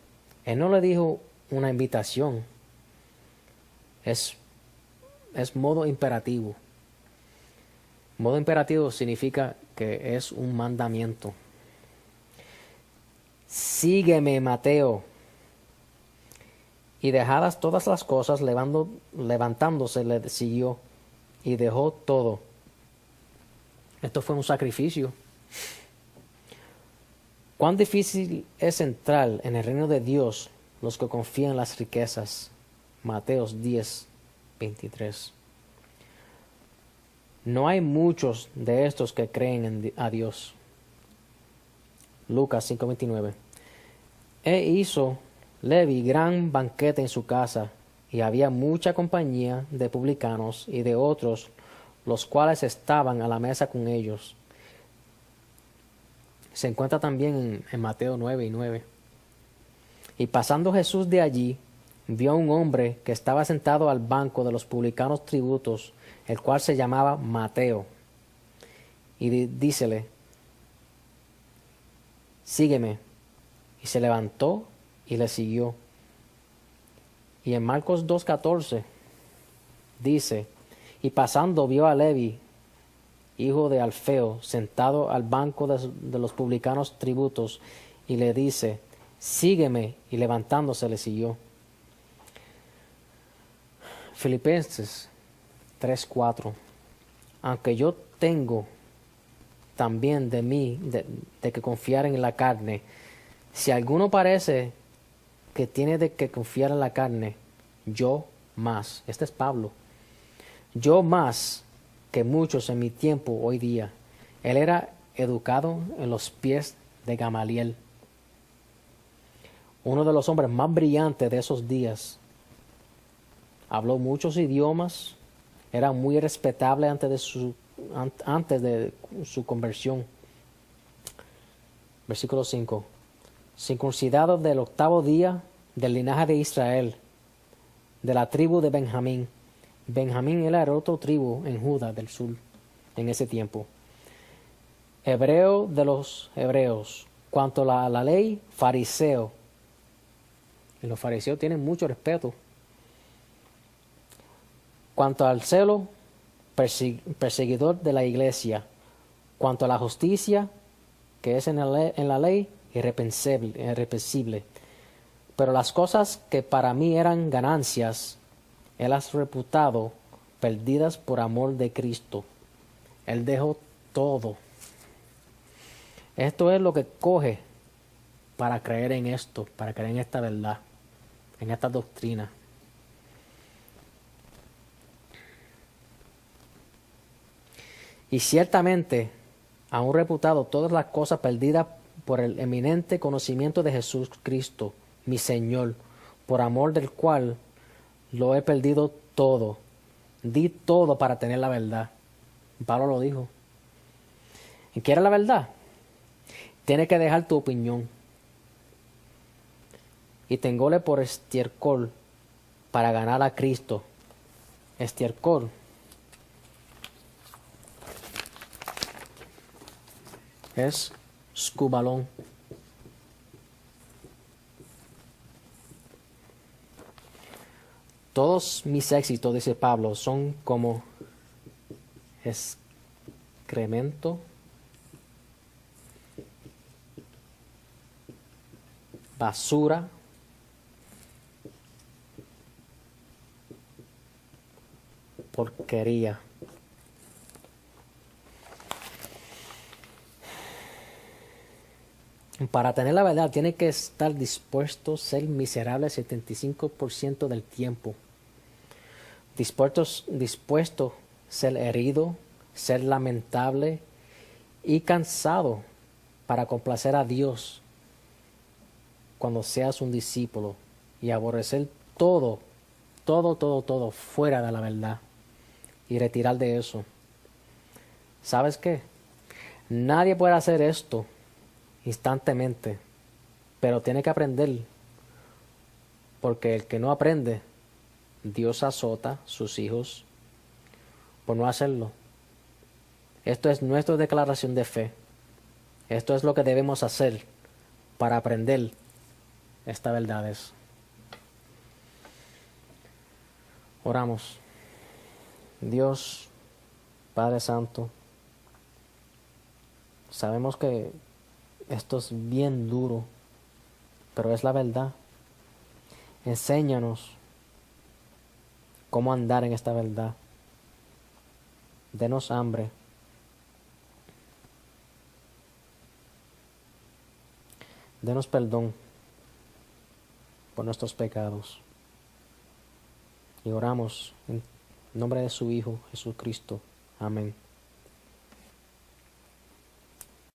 Él no le dijo una invitación, es modo imperativo. Modo imperativo significa que es un mandamiento. Sígueme, Mateo. Y dejadas todas las cosas, levantándose, le siguió y dejó todo. Esto fue un sacrificio. ¿Cuán difícil es entrar en el reino de Dios los que confían en las riquezas? Mateo 10, 23. No hay muchos de estos que creen a Dios. Lucas 5:29. E hizo Levi gran banquete en su casa, y había mucha compañía de publicanos y de otros, los cuales estaban a la mesa con ellos. Se encuentra también en Mateo 9:9. Y pasando Jesús de allí, vio a un hombre que estaba sentado al banco de los publicanos tributos, el cual se llamaba Mateo. Y dícele: sígueme. Y se levantó y le siguió. Y en Marcos 2:14 dice: y pasando vio a Levi, hijo de Alfeo, sentado al banco de los publicanos tributos, y le dice: sígueme. Y levantándose le siguió. Filipenses 3:4. Aunque yo tengo también de mí de que confiar en la carne, si alguno parece que tiene de que confiar en la carne, yo más. Este es Pablo. Yo más que muchos en mi tiempo hoy día. Él era educado en los pies de Gamaliel, uno de los hombres más brillantes de esos días. Habló muchos idiomas, era muy respetable antes de su conversión. Versículo 5. Circuncidado del 8º día del linaje de Israel, de la tribu de Benjamín. Benjamín era otra tribu en Judá del sur en ese tiempo. Hebreo de los hebreos. Cuanto a la ley, fariseo. Y los fariseos tienen mucho respeto. Cuanto al celo, perseguidor de la iglesia. Cuanto a la justicia, que es en la ley, irreprensible. Pero las cosas que para mí eran ganancias, él las reputado perdidas por amor de Cristo. Él dejó todo. Esto es lo que coge para creer en esto, para creer en esta verdad, en esta doctrina. Y ciertamente, aún reputado todas las cosas perdidas por el eminente conocimiento de Jesús Cristo, mi Señor, por amor del cual lo he perdido todo. Di todo para tener la verdad. Pablo lo dijo. ¿Y quieres la verdad? Tienes que dejar tu opinión. Y tengole por estiércol para ganar a Cristo. Estiércol es escubalón. Todos mis éxitos, dice Pablo, son como excremento, basura, porquería. Para tener la verdad, tiene que estar dispuesto a ser miserable el 75% del tiempo. Dispuesto a ser herido, ser lamentable y cansado para complacer a Dios cuando seas un discípulo, y aborrecer todo fuera de la verdad y retirar de eso. ¿Sabes qué? Nadie puede hacer esto instantáneamente, pero tiene que aprender, porque el que no aprende, Dios azota a sus hijos por no hacerlo. Esto es nuestra declaración de fe. Esto es lo que debemos hacer para aprender estas verdades. Oramos. Dios, Padre Santo, sabemos que esto es bien duro, pero es la verdad. Enséñanos cómo andar en esta verdad. Denos hambre. Denos perdón por nuestros pecados. Y oramos en nombre de su Hijo, Jesucristo. Amén.